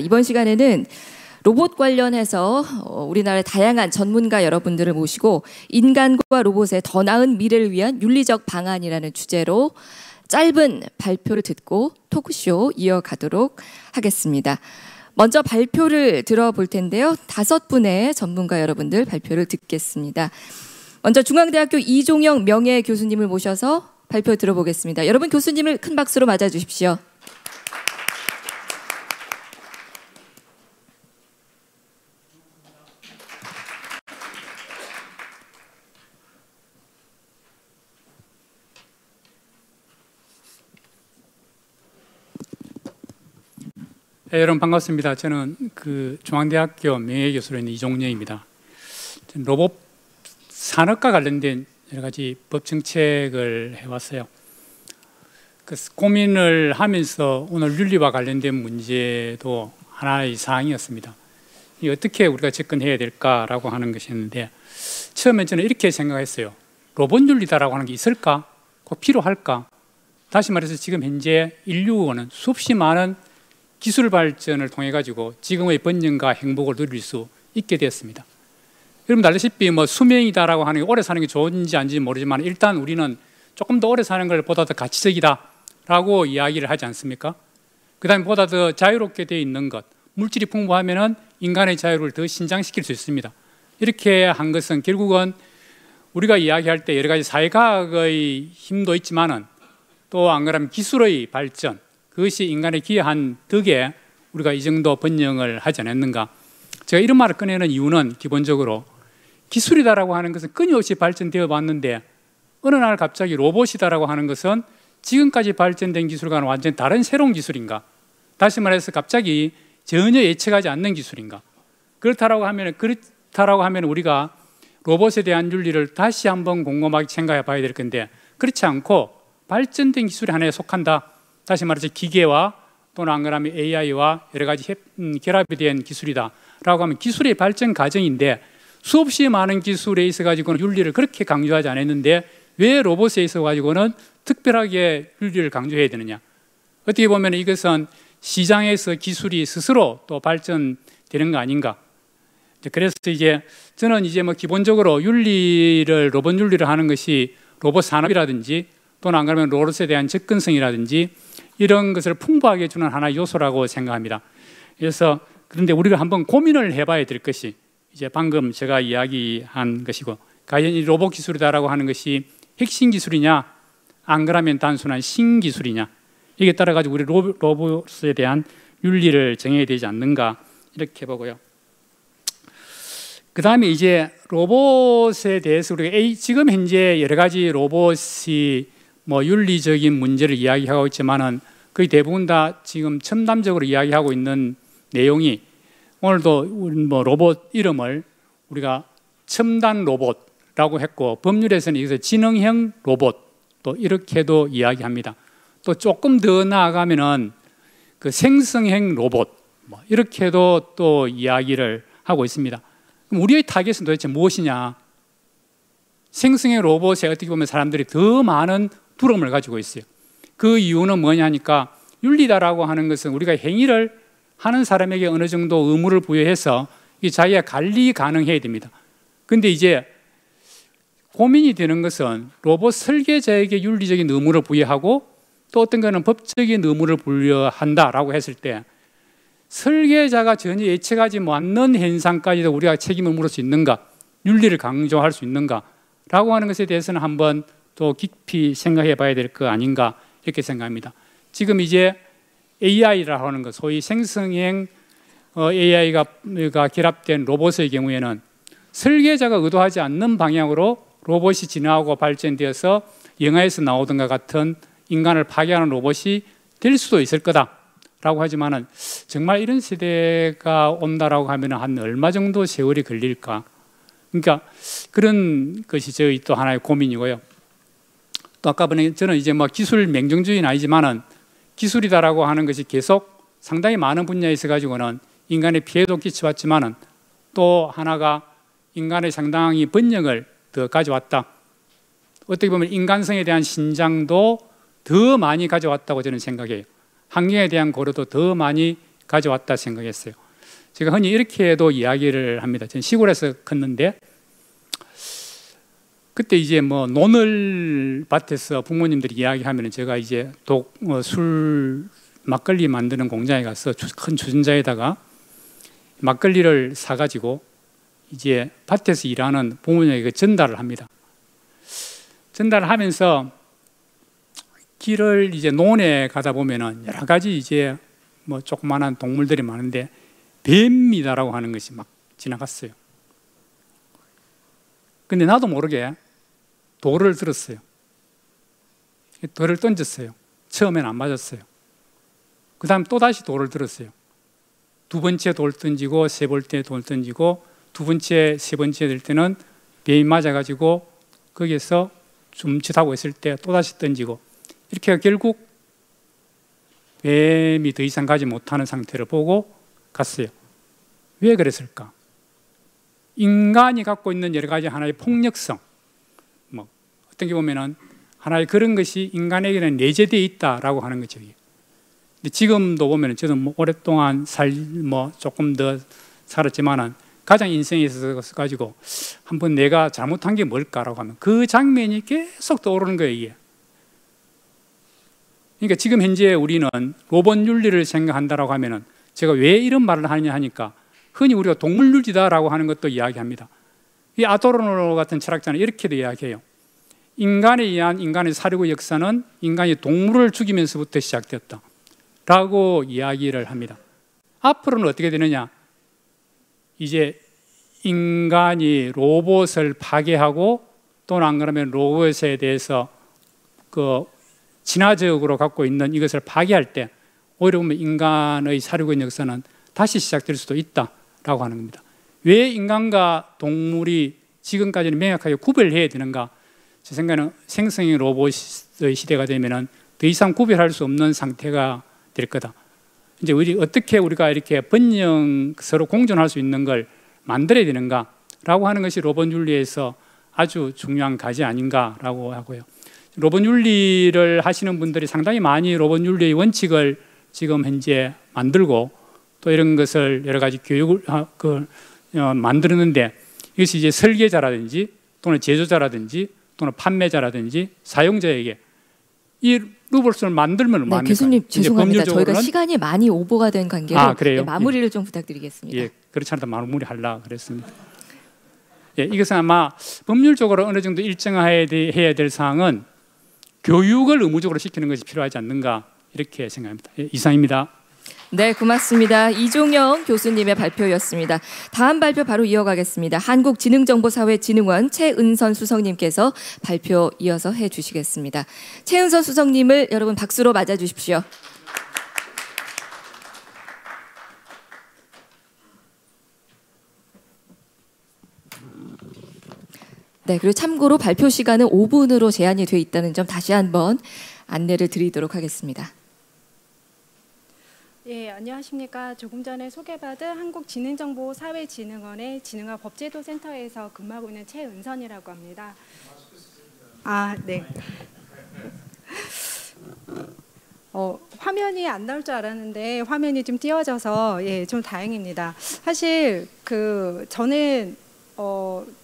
이번 시간에는 로봇 관련해서 우리나라의 다양한 전문가 여러분들을 모시고 인간과 로봇의 더 나은 미래를 위한 윤리적 방안이라는 주제로 짧은 발표를 듣고 토크쇼 이어가도록 하겠습니다. 먼저 발표를 들어볼 텐데요. 5분의 전문가 여러분들 발표를 듣겠습니다. 먼저 중앙대학교 이종영 명예교수님을 모셔서 발표 들어보겠습니다. 여러분 교수님을 큰 박수로 맞아주십시오. 네, 여러분 반갑습니다. 저는 중앙대학교 명예교수로 있는 이종영입니다. 로봇 산업과 관련된 여러 가지 법 정책을 해왔어요. 고민을 하면서 오늘 윤리와 관련된 문제도 하나의 사항이었습니다. 이 어떻게 우리가 접근해야 될까라고 하는 것이었는데, 처음에 저는 이렇게 생각했어요. 로봇 윤리다라고 하는 게 있을까? 꼭 필요할까? 다시 말해서 지금 현재 인류는 수없이 많은 기술 발전을 통해 가지고 지금의 번영과 행복을 누릴 수 있게 되었습니다. 여러분 알다시피 수명이다라고 하는 게 오래 사는 게 좋은지 아닌지 모르지만 일단 우리는 조금 더 오래 사는 걸 보다 더 가치적이다라고 이야기를 하지 않습니까? 그다음에 보다 더 자유롭게 되어 있는 것, 물질이 풍부하면은 인간의 자유를 더 신장시킬 수 있습니다. 이렇게 한 것은 결국은 우리가 이야기할 때 여러 가지 사회과학의 힘도 있지만은 또 안 그러면 기술의 발전, 그것이 인간의 기여한 덕에 우리가 이 정도 번영을 하지 않았는가. 제가 이런 말을 꺼내는 이유는 기본적으로 기술이다라고 하는 것은 끊임없이 발전되어 왔는데 어느 날 갑자기 로봇이다라고 하는 것은 지금까지 발전된 기술과는 완전히 다른 새로운 기술인가? 다시 말해서 갑자기 전혀 예측하지 않는 기술인가? 그렇다라고 하면 우리가 로봇에 대한 윤리를 다시 한번 곰곰하게 생각해 봐야 될 건데, 그렇지 않고 발전된 기술이 하나에 속한다. 다시 말해서 기계와 또는 안 그러면 AI와 여러 가지 결합이 된 기술이다라고 하면 기술의 발전 과정인데, 수없이 많은 기술에 있어 가지고는 윤리를 그렇게 강조하지 않았는데 왜 로봇에 있어 가지고는 특별하게 윤리를 강조해야 되느냐? 어떻게 보면 이것은 시장에서 기술이 스스로 또 발전되는 거 아닌가? 그래서 저는 기본적으로 로봇 윤리를 하는 것이 로봇 산업이라든지 또는 안 그러면 로봇에 대한 접근성이라든지 이런 것을 풍부하게 주는 하나의 요소라고 생각합니다. 그래서 그런데 우리가 한번 고민을 해봐야 될 것이 방금 제가 이야기한 것이고, 과연 이 로봇 기술이다라고 하는 것이 핵심 기술이냐, 안 그러면 단순한 신기술이냐, 이게 따라 가지고 우리 로봇에 대한 윤리를 정해야 되지 않는가 이렇게 보고요. 그 다음에 로봇에 대해서 우리가 지금 현재 여러 가지 로봇이 윤리적인 문제를 이야기하고 있지만은 거의 대부분 다 지금 첨단적으로 이야기하고 있는 내용이, 오늘도 로봇 이름을 우리가 첨단 로봇이라고 했고, 법률에서는 여기서 지능형 로봇 또 이렇게도 이야기합니다. 또 조금 더 나아가면은 생성형 로봇 이렇게도 또 이야기를 하고 있습니다. 그럼 우리의 타겟은 도대체 무엇이냐? 생성형 로봇에 어떻게 보면 사람들이 더 많은 두려움을 가지고 있어요. 그 이유는 뭐냐니까, 윤리다라고 하는 것은 우리가 행위를 하는 사람에게 어느 정도 의무를 부여해서 자기가 관리 가능해야 됩니다. 근데 고민이 되는 것은 로봇 설계자에게 윤리적인 의무를 부여하고 또 어떤 거는 법적인 의무를 부여한다라고 했을 때, 설계자가 전혀 예측하지 않는 현상까지도 우리가 책임을 물을 수 있는가, 윤리를 강조할 수 있는가라고 하는 것에 대해서는 한번 또 깊이 생각해 봐야 될 거 아닌가 이렇게 생각합니다. 지금 AI라고 하는 것, 소위 생성형 AI가 결합된 로봇의 경우에는 설계자가 의도하지 않는 방향으로 로봇이 진화하고 발전되어서 영화에서 나오던 것 같은 인간을 파괴하는 로봇이 될 수도 있을 거다라고 하지만은 정말 이런 시대가 온다라고 하면 한 얼마 정도 세월이 걸릴까? 그러니까 그런 것이 저희 또 하나의 고민이고요. 또 아까 보니 저는 기술 맹종주의는 아니지만은 기술이다라고 하는 것이 계속 상당히 많은 분야에 있어 가지고는 인간의 피해도 끼쳐왔지만은 또 하나가 인간의 상당히 번영을 더 가져왔다. 어떻게 보면 인간성에 대한 신장도 더 많이 가져왔다고 저는 생각해요. 환경에 대한 고려도 더 많이 가져왔다 생각했어요. 제가 흔히 이렇게도 이야기를 합니다. 저는 시골에서 컸는데 그때 이제 뭐 논을 밭에서 부모님들이 이야기하면 제가 이제 술 막걸리 만드는 공장에 가서 큰 주전자에다가 막걸리를 사가지고 이제 밭에서 일하는 부모님에게 전달을 합니다. 전달을 하면서 길을 이제 논에 가다 보면은 여러 가지 이제 뭐 조그마한 동물들이 많은데 뱀이다라고 하는 것이 막 지나갔어요. 근데 나도 모르게 돌을 들었어요. 돌을 던졌어요. 처음엔 안 맞았어요. 그 다음 또 다시 돌을 들었어요. 두 번째 돌 던지고 세 번째 돌 던지고 두 번째 세 번째 될 때는 뱀이 맞아가지고 거기에서 줌칫하고 있을 때 또 다시 던지고 이렇게 결국 뱀이 더 이상 가지 못하는 상태를 보고 갔어요. 왜 그랬을까? 인간이 갖고 있는 여러 가지 하나의 폭력성, 뭐 어떻게 보면은 하나의 그런 것이 인간에게는 내재되어 있다라고 하는 거죠. 근데 지금도 보면은 저도 뭐 오랫동안 조금 더 살았지만은 가장 인생에 있어서 가지고 한번 내가 잘못한 게 뭘까라고 하면 그 장면이 계속 떠오르는 거예요. 이게. 그러니까 지금 현재 우리는 로봇 윤리를 생각한다라고 하면은 제가 왜 이런 말을 하느냐 하니까 흔히 우리가 동물윤리다라고 하는 것도 이야기합니다. 이 아도르노 같은 철학자는 이렇게도 이야기해요. 인간에 의한 인간의 사료의 역사는 인간이 동물을 죽이면서부터 시작되었다 라고 이야기를 합니다. 앞으로는 어떻게 되느냐? 이제 인간이 로봇을 파괴하고 또는 안 그러면 로봇에 대해서 그 진화적으로 갖고 있는 이것을 파괴할 때 오히려 보면 인간의 사료의 역사는 다시 시작될 수도 있다라고 하는 겁니다. 왜 인간과 동물이 지금까지는 명확하게 구별해야 되는가? 제 생각에는 생성형 로봇의 시대가 되면은 더 이상 구별할 수 없는 상태가 될 거다. 이제 어떻게 우리가 이렇게 번영 서로 공존할 수 있는 걸 만들어야 되는가라고 하는 것이 로봇 윤리에서 아주 중요한 가지 아닌가라고 하고요. 로봇 윤리를 하시는 분들이 상당히 많이 로봇 윤리의 원칙을 지금 현재 만들고 또 이런 것을 여러 가지 교육을 만드는데 이것이 이제 설계자라든지 또는 제조자라든지 또는 판매자라든지 사용자에게 이 로봇을 만들면 얼마입니까? 교수님 죄송합니다. 저희가 시간이 많이 오버가 된 관계로 마무리를 좀 부탁드리겠습니다. 예, 그렇지 않다 마무리하려고 그랬습니다. 예, 이것은 아마 법률적으로 어느 정도 일정해야 될 사항은 교육을 의무적으로 시키는 것이 필요하지 않는가 이렇게 생각합니다. 예, 이상입니다. 네, 고맙습니다. 이종영 교수님의 발표였습니다. 다음 발표 바로 이어가겠습니다. 한국지능정보사회진흥원 최은선 수석님께서 발표 이어서 해주시겠습니다. 최은선 수석님을 여러분 박수로 맞아주십시오. 네, 그리고 참고로 발표 시간은 5분으로 제한이 되어 있다는 점 다시 한번 안내를 드리도록 하겠습니다. 예, 안녕하십니까. 조금 전에 소개받은 한국지능정보사회진흥원의 진흥화 법제도센터에서 근무하고 있는 최은선이라고 합니다. 아, 네. 화면이 안 나올 줄 알았는데 화면이 좀 띄워져서 예, 좀 다행입니다. 사실 저는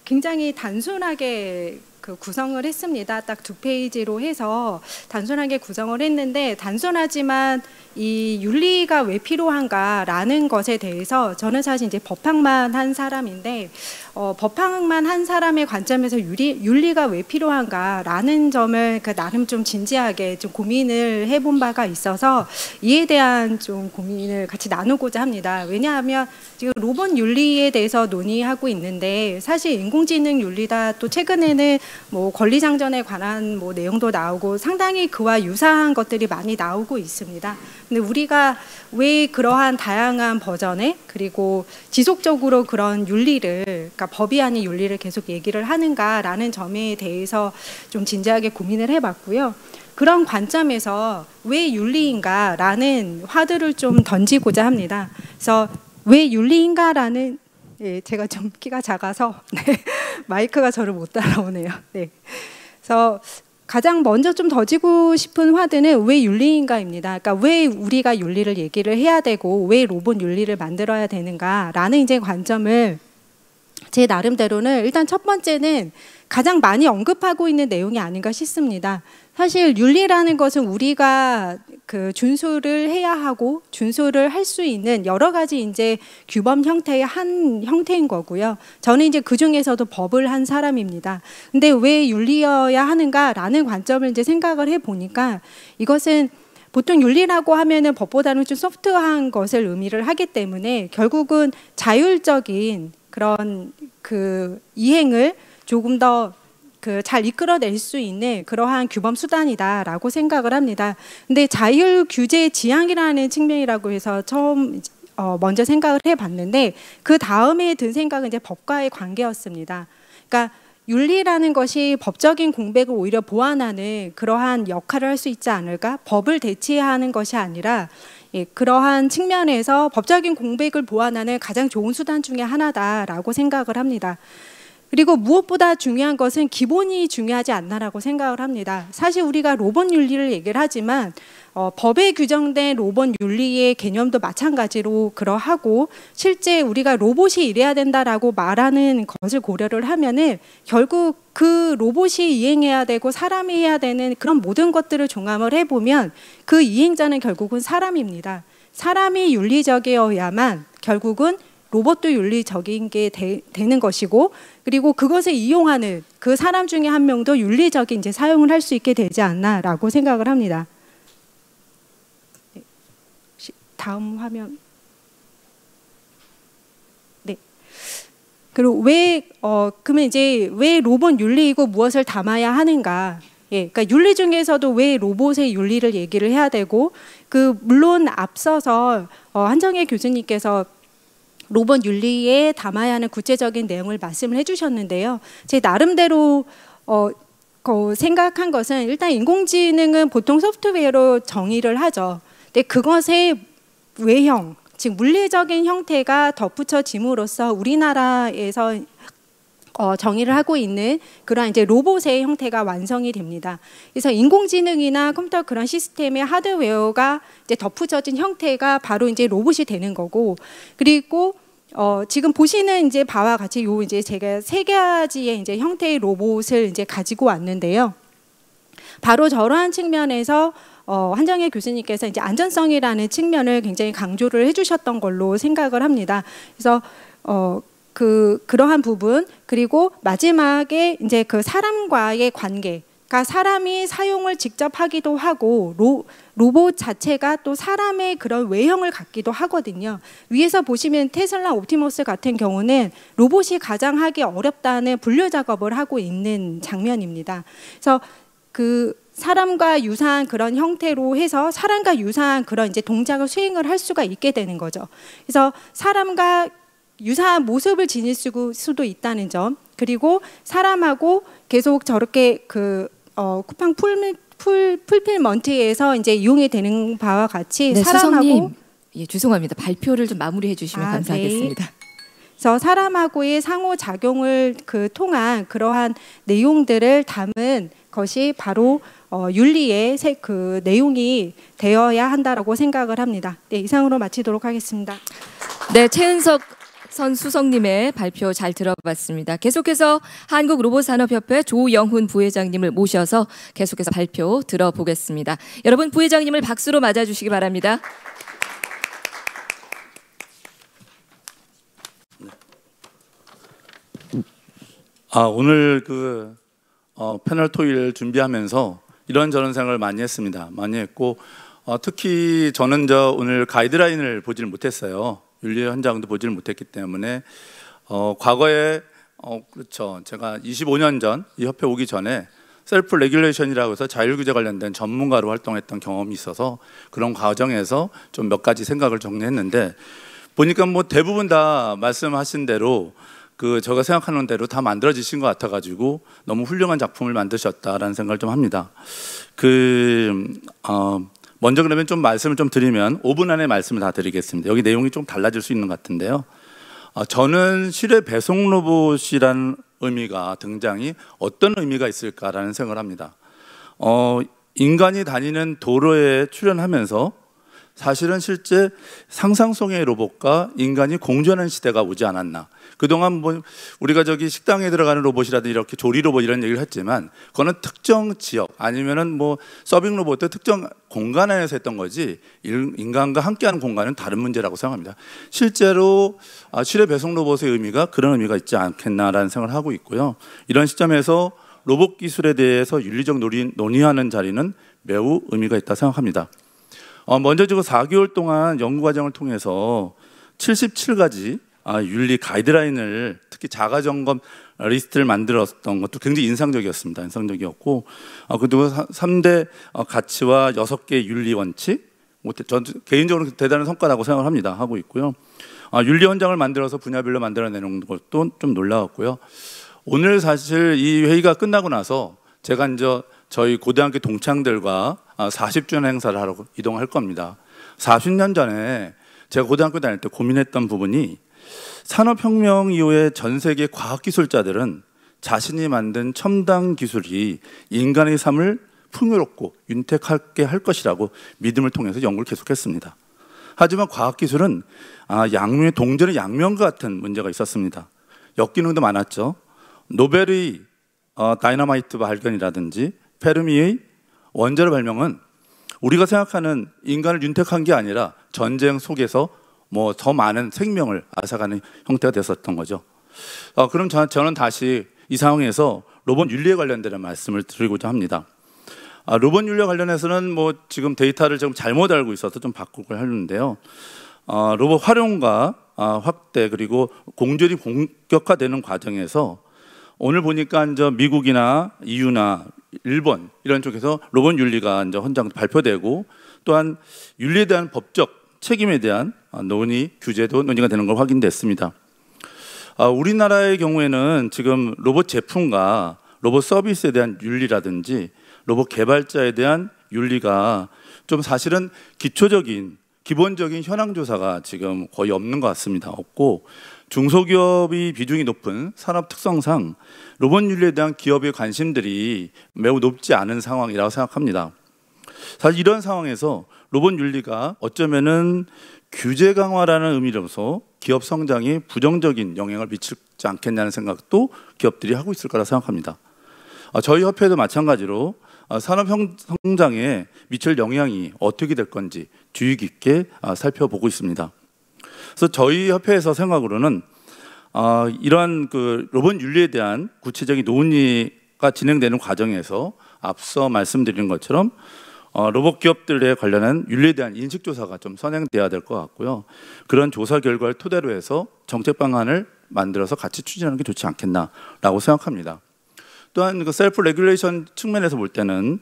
굉장히 단순하게 구성을 했습니다. 딱 2페이지로 해서 단순하게 구성을 했는데 단순하지만 이 윤리가 왜 필요한가라는 것에 대해서 저는 사실 이제 법학만 한 사람인데 법학만 한 사람의 관점에서 윤리가 왜 필요한가라는 점을 나름 좀 진지하게 좀 고민을 해본 바가 있어서 이에 대한 좀 고민을 같이 나누고자 합니다. 왜냐하면 지금 로봇 윤리에 대해서 논의하고 있는데 사실 인공지능 윤리다 또 최근에는 뭐 권리장전에 관한 뭐 내용도 나오고 상당히 그와 유사한 것들이 많이 나오고 있습니다. 근데 우리가 왜 그러한 다양한 버전의 그리고 지속적으로 그런 윤리를 그러니까 법이 아닌 윤리를 계속 얘기를 하는가라는 점에 대해서 좀 진지하게 고민을 해봤고요. 그런 관점에서 왜 윤리인가라는 화두를 좀 던지고자 합니다. 그래서 왜 윤리인가라는 예, 제가 좀 키가 작아서 네, 마이크가 저를 못 따라오네요. 네. 그래서 가장 먼저 좀 던지고 싶은 화두는 왜 윤리인가입니다. 그러니까 왜 우리가 윤리를 얘기를 해야 되고 왜 로봇 윤리를 만들어야 되는가라는 이제 관점을 제 나름대로는 일단 첫 번째는 가장 많이 언급하고 있는 내용이 아닌가 싶습니다. 사실 윤리라는 것은 우리가 그 준수를 해야 하고 준수를 할 수 있는 여러 가지 이제 규범 형태의 한 형태인 거고요. 저는 이제 그 중에서도 법을 한 사람입니다. 근데 왜 윤리여야 하는가라는 관점을 이제 생각을 해 보니까 이것은 보통 윤리라고 하면은 법보다는 좀 소프트한 것을 의미를 하기 때문에 결국은 자율적인 그런 그 이행을 조금 더 그 잘 이끌어낼 수 있는 그러한 규범 수단이다라고 생각을 합니다. 근데 자율 규제 지향이라는 측면이라고 해서 처음 먼저 생각을 해봤는데 그 다음에 든 생각은 이제 법과의 관계였습니다. 그러니까 윤리라는 것이 법적인 공백을 오히려 보완하는 그러한 역할을 할 수 있지 않을까? 법을 대체하는 것이 아니라 그러한 측면에서 법적인 공백을 보완하는 가장 좋은 수단 중에 하나다라고 생각을 합니다. 그리고 무엇보다 중요한 것은 기본이 중요하지 않나라고 생각을 합니다. 사실 우리가 로봇 윤리를 얘기를 하지만 법에 규정된 로봇 윤리의 개념도 마찬가지로 그러하고 실제 우리가 로봇이 이래야 된다라고 말하는 것을 고려를 하면은 결국 그 로봇이 이행해야 되고 사람이 해야 되는 그런 모든 것들을 종합을 해보면 그 이행자는 결국은 사람입니다. 사람이 윤리적이어야만 결국은 로봇도 윤리적인 게 되는 것이고 그리고 그것을 이용하는 그 사람 중에 한 명도 윤리적인 이제 사용을 할 수 있게 되지 않나라고 생각을 합니다. 다음 화면. 네. 그리고 그러면 이제 왜 로봇 윤리이고 무엇을 담아야 하는가? 그러니까 윤리 중에서도 왜 로봇의 윤리를 얘기를 해야 되고 물론 앞서서 한정혜 교수님께서 로봇 윤리에 담아야 하는 구체적인 내용을 말씀을 해주셨는데요. 제 나름대로 생각한 것은 일단 인공지능은 보통 소프트웨어로 정의를 하죠. 근데 그것의 외형, 즉 물리적인 형태가 덧붙여짐으로써 우리나라에서 정의를 하고 있는 그런 이제 로봇의 형태가 완성이 됩니다. 그래서 인공지능이나 컴퓨터 그런 시스템의 하드웨어가 이제 덧붙여진 형태가 바로 이제 로봇이 되는 거고, 그리고 지금 보시는 이제 바와 같이 요 이제 제가 세 가지의 이제 형태의 로봇을 이제 가지고 왔는데요. 바로 저러한 측면에서 한정혜 교수님께서 이제 안전성이라는 측면을 굉장히 강조를 해주셨던 걸로 생각을 합니다. 그래서 그러한 부분, 그리고 마지막에 이제 그 사람과의 관계, 그러니까 사람이 사용을 직접 하기도 하고 로봇 자체가 또 사람의 그런 외형을 갖기도 하거든요. 위에서 보시면 테슬라 옵티머스 같은 경우는 로봇이 가장 하기 어렵다는 분류 작업을 하고 있는 장면입니다. 그래서 그 사람과 유사한 그런 형태로 해서 사람과 유사한 그런 이제 동작을 수행을 할 수가 있게 되는 거죠. 그래서 사람과 유사한 모습을 지닐 수도 있다는 점, 그리고 사람하고 계속 저렇게 쿠팡 풀필먼트에서 이제 이용이 되는 바와 같이 네, 사람하고 수석님, 죄송합니다. 발표를 좀 마무리해 주시면 감사하겠습니다. 네. 그래서 사람하고의 상호작용을 통한 그러한 내용들을 담은 것이 바로 윤리의 그 내용이 되어야 한다라고 생각을 합니다. 네, 이상으로 마치도록 하겠습니다. 네, 최은석 선 수석님의 발표 잘 들어봤습니다. 계속해서 한국로봇산업협회 조영훈 부회장님을 모셔서 계속해서 발표 들어보겠습니다. 여러분, 부회장님을 박수로 맞아주시기 바랍니다. 오늘 패널 토의를 준비하면서 이런저런 생각을 많이 했습니다. 많이 했고 특히 저는 오늘 가이드라인을 보질 못했어요. 윤리 현장도 보지를 못했기 때문에 과거에 그렇죠. 제가 25년 전 이 협회 오기 전에 셀프 레귤레이션이라고 해서 자율규제 관련된 전문가로 활동했던 경험이 있어서 그런 과정에서 좀 몇 가지 생각을 정리했는데 보니까 뭐 대부분 다 말씀하신 대로 제가 생각하는 대로 다 만들어지신 것 같아가지고 너무 훌륭한 작품을 만드셨다라는 생각을 좀 합니다. 먼저 그러면 좀 말씀을 좀 드리면 5분 안에 말씀을 다 드리겠습니다. 여기 내용이 좀 달라질 수 있는 것 같은데요. 저는 실외 배송 로봇이라는 의미가 등장이 어떤 의미가 있을까라는 생각을 합니다. 인간이 다니는 도로에 출현하면서 사실은 실제 상상성의 로봇과 인간이 공존하는 시대가 오지 않았나. 그동안 뭐 우리가 저기 식당에 들어가는 로봇이라든지 이렇게 조리 로봇 이런 얘기를 했지만 그거는 특정 지역 아니면은 뭐 서빙 로봇도 특정 공간 안에서 했던 거지 인간과 함께하는 공간은 다른 문제라고 생각합니다. 실제로 실외 배송 로봇의 의미가 그런 의미가 있지 않겠나라는 생각을 하고 있고요. 이런 시점에서 로봇 기술에 대해서 윤리적 논의하는 자리는 매우 의미가 있다 생각합니다. 먼저 지금 4개월 동안 연구 과정을 통해서 77가지 윤리 가이드라인을 특히 자가 점검 리스트를 만들었던 것도 굉장히 인상적이었습니다. 인상적이었고 그리고 3대 가치와 6개의 윤리 원칙, 저는 개인적으로 대단한 성과라고 생각을 합니다. 하고 있고요. 윤리 원장을 만들어서 분야별로 만들어내는 것도 좀 놀라웠고요. 오늘 사실 이 회의가 끝나고 나서 제가 이제 저희 고등학교 동창들과 40주년 행사를 하러 이동할 겁니다. 40년 전에 제가 고등학교 다닐 때 고민했던 부분이 산업혁명 이후에 전 세계 과학기술자들은 자신이 만든 첨단 기술이 인간의 삶을 풍요롭고 윤택하게 할 것이라고 믿음을 통해서 연구를 계속했습니다. 하지만 과학기술은 양면의 동전의 양면과 같은 문제가 있었습니다. 역기능도 많았죠. 노벨의 다이너마이트 발견이라든지 페르미의 원자로 발명은 우리가 생각하는 인간을 윤택한 게 아니라 전쟁 속에서 뭐 더 많은 생명을 앗아가는 형태가 됐었던 거죠. 그럼 저는 다시 이 상황에서 로봇 윤리에 관련된 말씀을 드리고자 합니다. 로봇 윤리에 관련해서는 뭐 지금 데이터를 좀 잘못 알고 있어서 좀 바꾸고 하는데요. 로봇 활용과 확대 그리고 공존이 본격화되는 과정에서 오늘 보니까 이제 미국이나 EU나 일본 이런 쪽에서 로봇 윤리가 이제 헌장 발표되고 또한 윤리에 대한 법적 책임에 대한 논의, 규제도 논의가 되는 걸 확인됐습니다. 우리나라의 경우에는 지금 로봇 제품과 로봇 서비스에 대한 윤리라든지 로봇 개발자에 대한 윤리가 좀 사실은 기본적인 현황 조사가 지금 거의 없는 것 같습니다. 없고 중소기업이 비중이 높은 산업 특성상 로봇 윤리에 대한 기업의 관심들이 매우 높지 않은 상황이라고 생각합니다. 사실 이런 상황에서 로봇 윤리가 어쩌면은 규제 강화라는 의미로서 기업 성장에 부정적인 영향을 미치지 않겠냐는 생각도 기업들이 하고 있을 거라 생각합니다. 저희 협회도 마찬가지로 산업 성장에 미칠 영향이 어떻게 될 건지 주의 깊게 살펴보고 있습니다. 그래서 저희 협회에서 생각으로는 이러한 그 로봇 윤리에 대한 구체적인 논의가 진행되는 과정에서 앞서 말씀드린 것처럼 로봇 기업들에 관련한 윤리에 대한 인식 조사가 좀 선행돼야 될 것 같고요. 그런 조사 결과를 토대로 해서 정책 방안을 만들어서 같이 추진하는 게 좋지 않겠나라고 생각합니다. 또한 그 셀프 레귤레이션 측면에서 볼 때는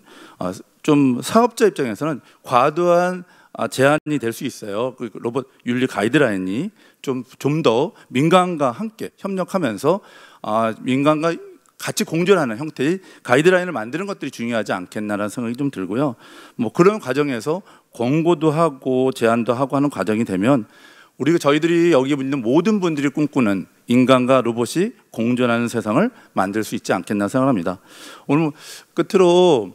좀 사업자 입장에서는 과도한 제한이 될 수 있어요. 그 로봇 윤리 가이드라인이 좀 더 민간과 함께 협력하면서 민간과 같이 공존하는 형태의 가이드라인을 만드는 것들이 중요하지 않겠나라는 생각이 좀 들고요. 뭐 그런 과정에서 권고도 하고 제안도 하고 하는 과정이 되면 저희들이 여기 있는 모든 분들이 꿈꾸는 인간과 로봇이 공존하는 세상을 만들 수 있지 않겠나 생각합니다. 오늘 끝으로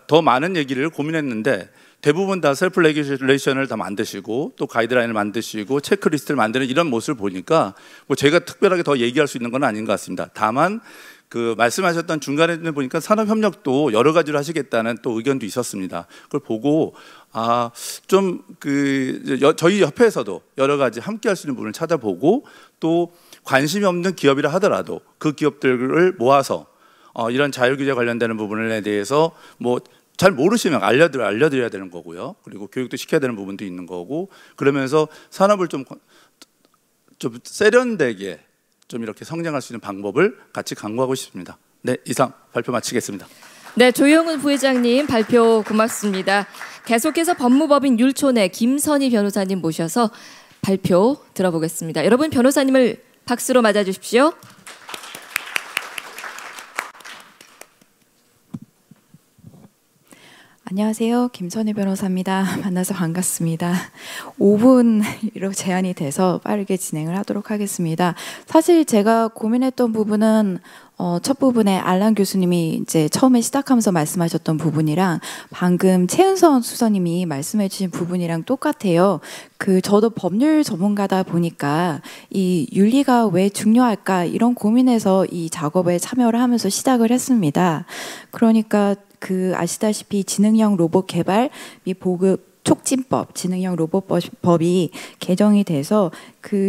더 많은 얘기를 고민했는데 대부분 다 셀프 레귤레이션을 다 만드시고 또 가이드라인을 만드시고 체크리스트를 만드는 이런 모습을 보니까 뭐 제가 특별하게 더 얘기할 수 있는 건 아닌 것 같습니다. 다만 그 말씀하셨던 중간에 보니까 산업협력도 여러 가지로 하시겠다는 또 의견도 있었습니다. 그걸 보고 좀 저희 협회에서도 여러 가지 함께 할 수 있는 부분을 찾아보고 또 관심이 없는 기업이라 하더라도 그 기업들을 모아서 이런 자율규제 관련되는 부분에 대해서 뭐 잘 모르시면 알려드려야 되는 거고요. 그리고 교육도 시켜야 되는 부분도 있는 거고 그러면서 산업을 좀 세련되게 좀 이렇게 성장할 수 있는 방법을 같이 강구하고 싶습니다. 네, 이상 발표 마치겠습니다. 네, 조영훈 부회장님 발표 고맙습니다. 계속해서 법무법인 율촌의 김선희 변호사님 모셔서 발표 들어보겠습니다. 여러분 변호사님을 박수로 맞아주십시오. 안녕하세요. 김선희 변호사입니다. 만나서 반갑습니다. 5분으로 제한이 돼서 빠르게 진행을 하도록 하겠습니다. 사실 제가 고민했던 부분은 첫 부분에 알란 교수님이 이제 처음에 시작하면서 말씀하셨던 부분이랑 방금 최은선 수석님이 말씀해 주신 부분이랑 똑같아요. 저도 법률 전문가다 보니까 이 윤리가 왜 중요할까 이런 고민에서 이 작업에 참여를 하면서 시작을 했습니다. 그러니까 아시다시피 지능형 로봇 개발 및 보급 촉진법, 지능형 로봇법이 개정이 돼서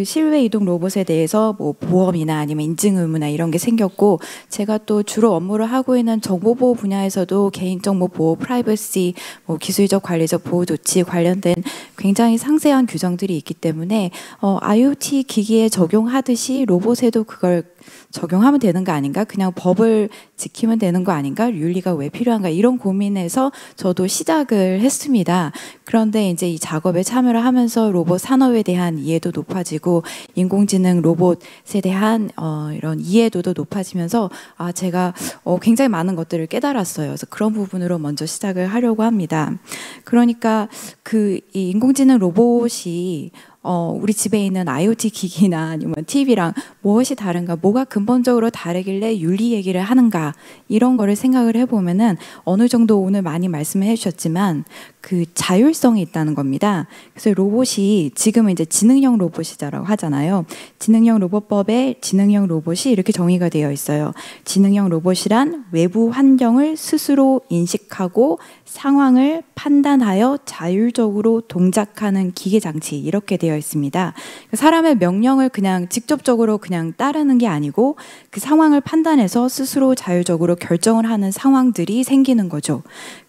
실외 이동 로봇에 대해서 뭐 보험이나 아니면 인증 의무나 이런 게 생겼고, 제가 또 주로 업무를 하고 있는 정보보호 분야에서도 개인정보 보호, 프라이버시, 뭐 기술적 관리적 보호 조치 관련된 굉장히 상세한 규정들이 있기 때문에 IoT 기기에 적용하듯이 로봇에도 그걸 적용하면 되는 거 아닌가? 그냥 법을 지키면 되는 거 아닌가? 윤리가 왜 필요한가? 이런 고민에서 저도 시작을 했습니다. 그런데 이제 이 작업에 참여를 하면서 로봇 산업에 대한 이해도 높아지고 인공지능 로봇에 대한 이런 이해도도 높아지면서 제가 굉장히 많은 것들을 깨달았어요. 그래서 그런 부분으로 먼저 시작을 하려고 합니다. 그러니까 이 인공지능 로봇이 우리 집에 있는 IoT 기기나 아니면 TV랑 무엇이 다른가, 뭐가 근본적으로 다르길래 윤리 얘기를 하는가, 이런 거를 생각을 해보면은 어느 정도 오늘 많이 말씀을 해주셨지만 자율성이 있다는 겁니다. 그래서 로봇이 지금은 이제 지능형 로봇이라고 하잖아요. 지능형 로봇법에 지능형 로봇이 이렇게 정의가 되어 있어요. 지능형 로봇이란 외부 환경을 스스로 인식하고 상황을 판단하여 자율적으로 동작하는 기계 장치, 이렇게 되어 있습니다. 사람의 명령을 그냥 직접적으로 그냥 따르는 게 아니고 그 상황을 판단해서 스스로 자율적으로 결정을 하는 상황들이 생기는 거죠.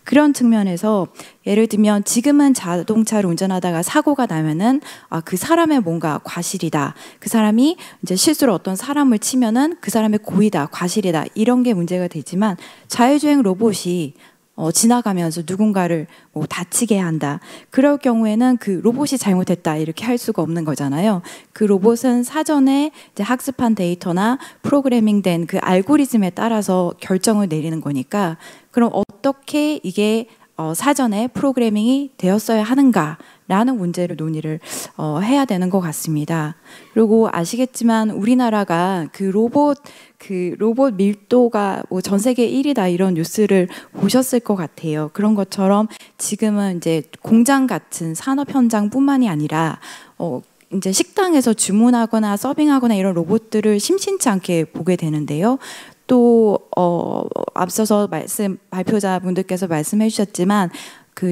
그런 측면에서 예를 들면 지금은 자동차를 운전하다가 사고가 나면은 그 사람의 뭔가 과실이다, 그 사람이 이제 실수로 어떤 사람을 치면은 그 사람의 고의다, 과실이다, 이런 게 문제가 되지만 자율주행 로봇이 지나가면서 누군가를 다치게 한다, 그럴 경우에는 그 로봇이 잘못했다 이렇게 할 수가 없는 거잖아요. 그 로봇은 사전에 이제 학습한 데이터나 프로그래밍된 그 알고리즘에 따라서 결정을 내리는 거니까, 그럼 어떻게 이게 사전에 프로그래밍이 되었어야 하는가라는 문제를 논의를 해야 되는 것 같습니다. 그리고 아시겠지만 우리나라가 로봇 밀도가 전 세계 1위다 이런 뉴스를 보셨을 것 같아요. 그런 것처럼 지금은 이제 공장 같은 산업 현장뿐만이 아니라 이제 식당에서 주문하거나 서빙하거나 이런 로봇들을 심심치 않게 보게 되는데요. 또 앞서서 발표자분들께서 말씀해 주셨지만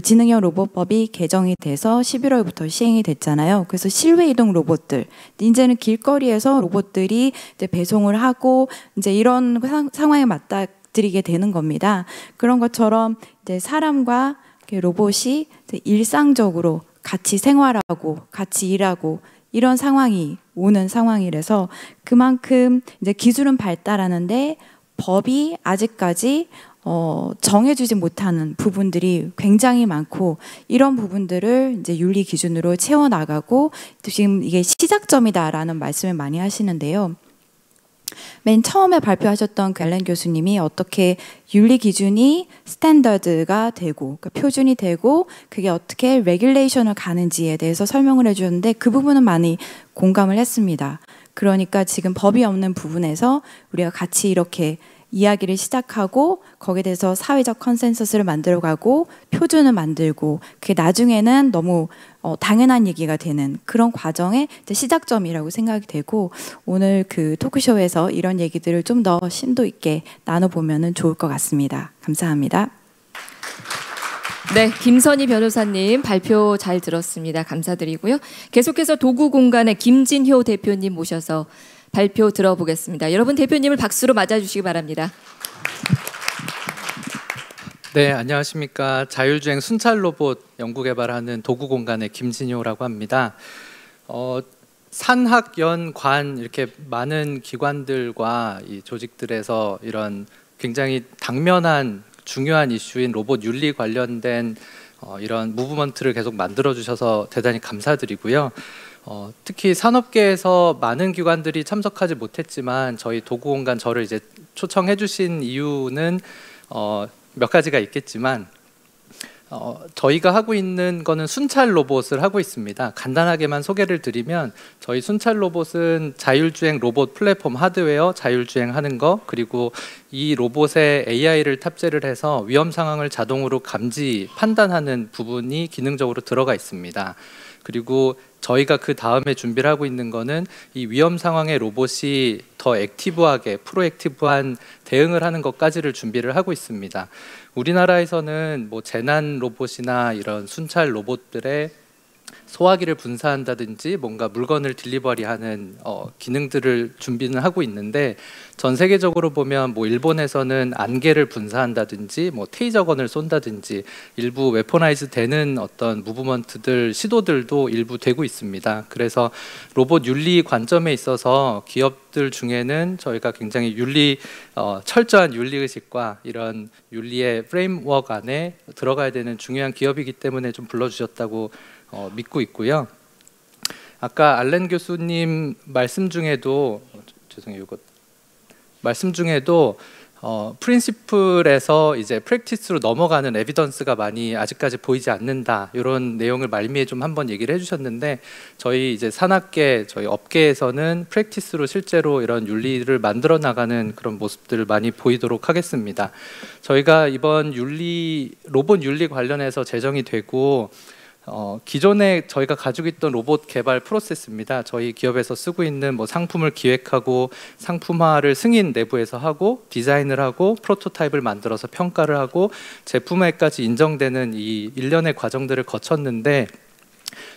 지능형 로봇법이 개정이 돼서 11월부터 시행이 됐잖아요. 그래서 실외 이동 로봇들, 이제는 길거리에서 로봇들이 이제 배송을 하고 이제 이런 상황에 맞닥뜨리게 되는 겁니다. 그런 것처럼 이제 사람과 로봇이 일상적으로 같이 생활하고 같이 일하고 이런 상황이 오는 상황이라서 그만큼 이제 기술은 발달하는데 법이 아직까지 정해주지 못하는 부분들이 굉장히 많고, 이런 부분들을 이제 윤리 기준으로 채워나가고 지금 이게 시작점이다라는 말씀을 많이 하시는데요. 맨 처음에 발표하셨던 알란 교수님이 어떻게 윤리 기준이 스탠더드가 되고 표준이 되고 그게 어떻게 레귤레이션을 가는지에 대해서 설명을 해주셨는데 그 부분은 많이 공감을 했습니다. 그러니까 지금 법이 없는 부분에서 우리가 같이 이렇게 이야기를 시작하고 거기에 대해서 사회적 컨센서스를 만들어가고 표준을 만들고 그게 나중에는 너무 당연한 얘기가 되는 그런 과정의 시작점이라고 생각이 되고, 오늘 토크쇼에서 이런 얘기들을 좀 더 심도 있게 나눠보면 좋을 것 같습니다. 감사합니다. 네, 김선희 변호사님 발표 잘 들었습니다. 감사드리고요. 계속해서 도구공간의 김진효 대표님 모셔서 발표 들어보겠습니다. 여러분 대표님을 박수로 맞아주시기 바랍니다. 네, 안녕하십니까. 자율주행 순찰 로봇 연구개발하는 도구공간의 김진효라고 합니다. 산학연관 이렇게 많은 기관들과 이 조직들에서 이런 굉장히 당면한 중요한 이슈인 로봇 윤리 관련된 이런 무브먼트를 계속 만들어 주셔서 대단히 감사드리고요. 특히 산업계에서 많은 기관들이 참석하지 못했지만 저희 도구공간 저를 이제 초청해 주신 이유는 몇 가지가 있겠지만 저희가 하고 있는 거는 순찰 로봇을 하고 있습니다. 간단하게만 소개를 드리면 저희 순찰 로봇은 자율주행 로봇 플랫폼 하드웨어 자율주행하는 거, 그리고 이 로봇에 AI를 탑재를 해서 위험 상황을 자동으로 감지, 판단하는 부분이 기능적으로 들어가 있습니다. 그리고 저희가 그 다음에 준비를 하고 있는 거는 이 위험 상황에 로봇이 더 액티브하게 프로액티브한 대응을 하는 것까지를 준비를 하고 있습니다. 우리나라에서는 뭐 재난 로봇이나 이런 순찰 로봇들의 소화기를 분사한다든지 뭔가 물건을 딜리버리하는 기능들을 준비는 하고 있는데, 전 세계적으로 보면 뭐 일본에서는 안개를 분사한다든지 뭐 테이저건을 쏜다든지 일부 웨포나이즈 되는 어떤 무브먼트들 시도들도 일부 되고 있습니다. 그래서 로봇 윤리 관점에 있어서 기업들 중에는 저희가 굉장히 철저한 윤리의식과 이런 윤리의 프레임워크 안에 들어가야 되는 중요한 기업이기 때문에 좀 불러주셨다고 믿고 있고요. 아까 알렌 교수님 말씀 중에도 프린시플에서 이제 프랙티스로 넘어가는 에비던스가 많이 아직까지 보이지 않는다, 이런 내용을 말미에 좀 한번 얘기를 해주셨는데, 저희 이제 산학계, 저희 업계에서는 프랙티스로 실제로 이런 윤리를 만들어 나가는 그런 모습들을 많이 보이도록 하겠습니다. 저희가 이번 로봇 윤리 관련해서 제정이 되고 기존에 저희가 가지고 있던 로봇 개발 프로세스입니다. 저희 기업에서 쓰고 있는 뭐 상품을 기획하고 상품화를 승인 내부에서 하고 디자인을 하고 프로토타입을 만들어서 평가를 하고 제품화까지 인정되는 이 일련의 과정들을 거쳤는데,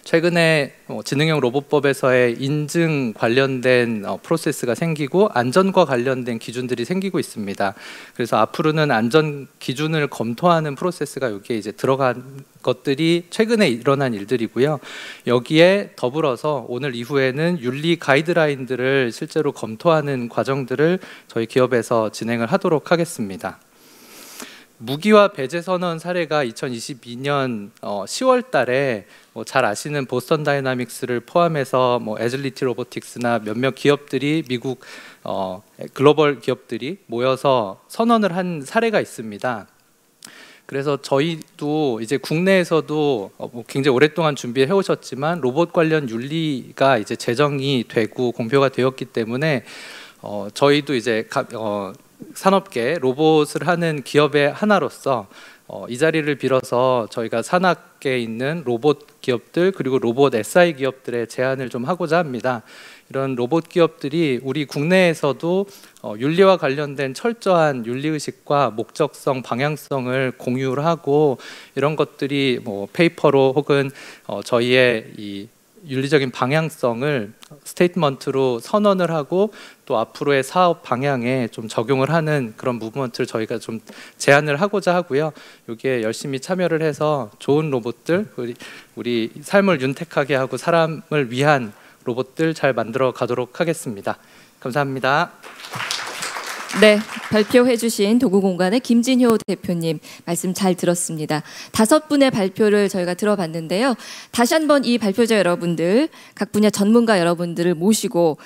최근에 지능형 로봇법에서의 인증 관련된 프로세스가 생기고 안전과 관련된 기준들이 생기고 있습니다. 그래서 앞으로는 안전 기준을 검토하는 프로세스가 여기에 이제 들어간 것들이 최근에 일어난 일들이고요. 여기에 더불어서 오늘 이후에는 윤리 가이드라인들을 실제로 검토하는 과정들을 저희 기업에서 진행을 하도록 하겠습니다. 무기화 배제 선언 사례가 2022년 10월 달에 잘 아시는 보스턴 다이나믹스를 포함해서 애즐리티 로보틱스나 몇몇 기업들이 미국 글로벌 기업들이 모여서 선언을 한 사례가 있습니다. 그래서 저희도 이제 국내에서도 굉장히 오랫동안 준비해 오셨지만 로봇 관련 윤리가 이제 제정이 되고 공표가 되었기 때문에 저희도 이제 산업계 로봇을 하는 기업의 하나로서 이 자리를 빌어서 저희가 산학계에 있는 로봇 기업들 그리고 로봇 SI 기업들의 제안을 좀 하고자 합니다. 이런 로봇 기업들이 우리 국내에서도 윤리와 관련된 철저한 윤리의식과 목적성, 방향성을 공유를 하고 이런 것들이 페이퍼로 혹은 저희의 이 윤리적인 방향성을 스테이트먼트로 선언을 하고 또 앞으로의 사업 방향에 좀 적용을 하는 그런 무브먼트를 저희가 좀 제안을 하고자 하고요. 여기에 열심히 참여를 해서 좋은 로봇들, 우리 삶을 윤택하게 하고 사람을 위한 로봇들 잘 만들어 가도록 하겠습니다. 감사합니다. 네, 발표해 주신 도구공간의 김진효 대표님 말씀 잘 들었습니다. 5분의 발표를 저희가 들어봤는데요. 다시 한번 이 발표자 여러분들, 각 분야 전문가 여러분들을 모시고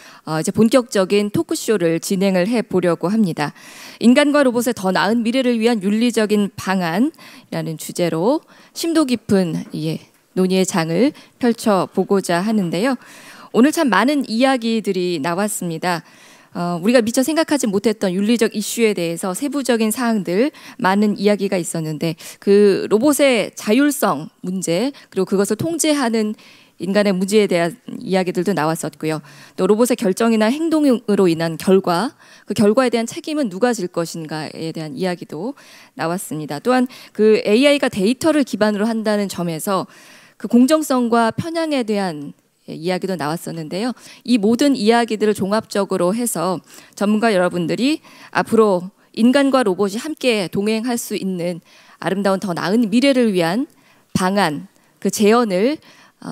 이제 본격적인 토크쇼를 진행을 해보려고 합니다. 인간과 로봇의 더 나은 미래를 위한 윤리적인 방안이라는 주제로 심도 깊은 논의의 장을 펼쳐보고자 하는데요. 오늘 참 많은 이야기들이 나왔습니다. 우리가 미처 생각하지 못했던 윤리적 이슈에 대해서 세부적인 사항들 많은 이야기가 있었는데 그 로봇의 자율성 문제 그리고 그것을 통제하는 인간의 문제에 대한 이야기들도 나왔었고요. 또 로봇의 결정이나 행동으로 인한 결과, 그 결과에 대한 책임은 누가 질 것인가에 대한 이야기도 나왔습니다. 또한 그 AI가 데이터를 기반으로 한다는 점에서 그 공정성과 편향에 대한 이야기도 나왔었는데요. 이 모든 이야기들을 종합적으로 해서 전문가 여러분들이 앞으로 인간과 로봇이 함께 동행할 수 있는 아름다운 더 나은 미래를 위한 방안, 그 제언을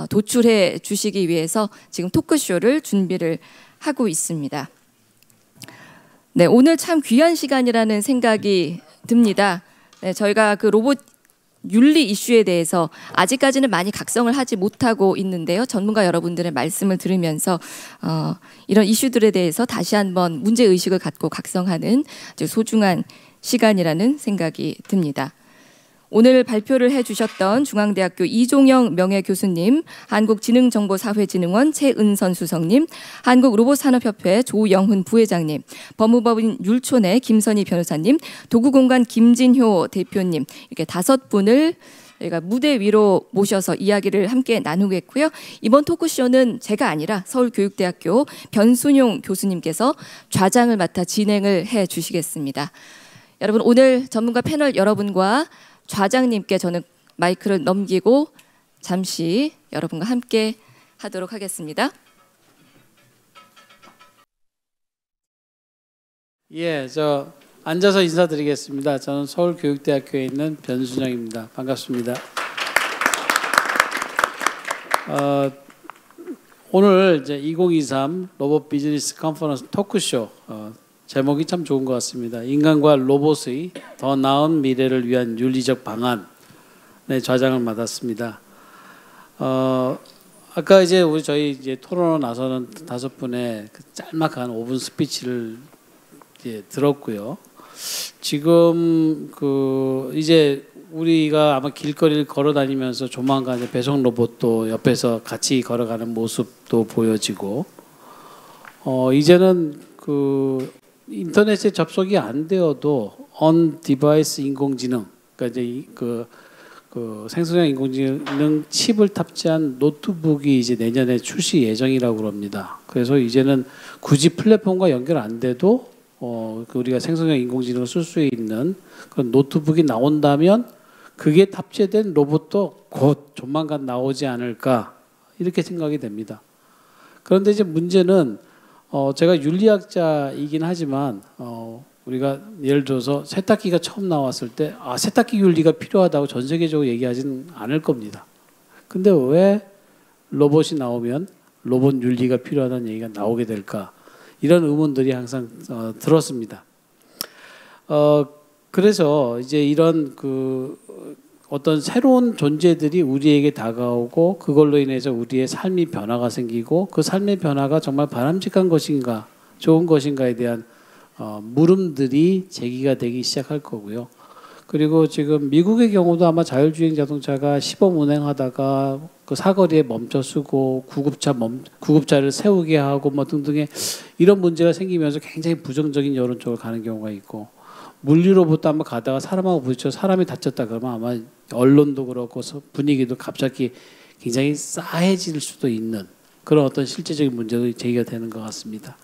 도출해 주시기 위해서 지금 토크쇼를 준비를 하고 있습니다. 네, 오늘 참 귀한 시간이라는 생각이 듭니다. 네, 저희가 그 로봇 윤리 이슈에 대해서 아직까지는 많이 각성을 하지 못하고 있는데요. 전문가 여러분들의 말씀을 들으면서 이런 이슈들에 대해서 다시 한번 문제의식을 갖고 각성하는 아주 소중한 시간이라는 생각이 듭니다. 오늘 발표를 해주셨던 중앙대학교 이종영 명예교수님, 한국지능정보사회진흥원 최은선 수석님, 한국로봇산업협회 조영훈 부회장님, 법무법인 율촌의 김선희 변호사님, 도구공간 김진효 대표님, 이렇게 5분을 저희가 무대 위로 모셔서 이야기를 함께 나누겠고요. 이번 토크쇼는 제가 아니라 서울교육대학교 변순용 교수님께서 좌장을 맡아 진행을 해주시겠습니다. 여러분, 오늘 전문가 패널 여러분과 좌장님께 저는 마이크를 넘기고 잠시 여러분과 함께 하도록 하겠습니다. 예, 저 앉아서 인사드리겠습니다. 저는 서울교육대학교에 있는 변순영입니다. 반갑습니다. 오늘 이제 2023 로봇 비즈니스 컨퍼런스 토크쇼 제목이 참 좋은 것 같습니다. 인간과 로봇의 더 나은 미래를 위한 윤리적 방안의 좌장을 맡았습니다. 아까 이제 저희 이제 토론을 나서는 5분의 그 짤막한 5분 스피치를 이제 들었고요. 지금 그 이제 우리가 아마 길거리를 걸어 다니면서 조만간 이제 배송 로봇도 옆에서 같이 걸어가는 모습도 보여지고, 이제는 그 인터넷에 접속이 안 되어도 on device 인공지능, 그러니까 이제 그 생성형 인공지능 칩을 탑재한 노트북이 이제 내년에 출시 예정이라고 그럽니다. 그래서 이제는 굳이 플랫폼과 연결 안 돼도 우리가 생성형 인공지능을 쓸 수 있는 그런 노트북이 나온다면 그게 탑재된 로봇도 곧 조만간 나오지 않을까 이렇게 생각이 됩니다. 그런데 이제 문제는 제가 윤리학자이긴 하지만 우리가 예를 들어서 세탁기가 처음 나왔을 때 세탁기 윤리가 필요하다고 전 세계적으로 얘기하지는 않을 겁니다. 근데 왜 로봇이 나오면 로봇 윤리가 필요하다는 얘기가 나오게 될까? 이런 의문들이 항상 들었습니다. 그래서 이제 이런 어떤 새로운 존재들이 우리에게 다가오고 그걸로 인해서 우리의 삶이 변화가 생기고 그 삶의 변화가 정말 바람직한 것인가 좋은 것인가에 대한 물음들이 제기가 되기 시작할 거고요. 그리고 지금 미국의 경우도 아마 자율주행 자동차가 시범 운행하다가 그 사거리에 멈춰 쓰고 구급차를 세우게 하고 뭐 등등의 이런 문제가 생기면서 굉장히 부정적인 여론 쪽으로 가는 경우가 있고, 물리로부터 한번 가다가 사람하고 부딪혀 사람이 다쳤다 그러면 아마 언론도 그렇고 분위기도 갑자기 굉장히 싸해질 수도 있는 그런 어떤 실제적인 문제도 제기가 되는 것 같습니다.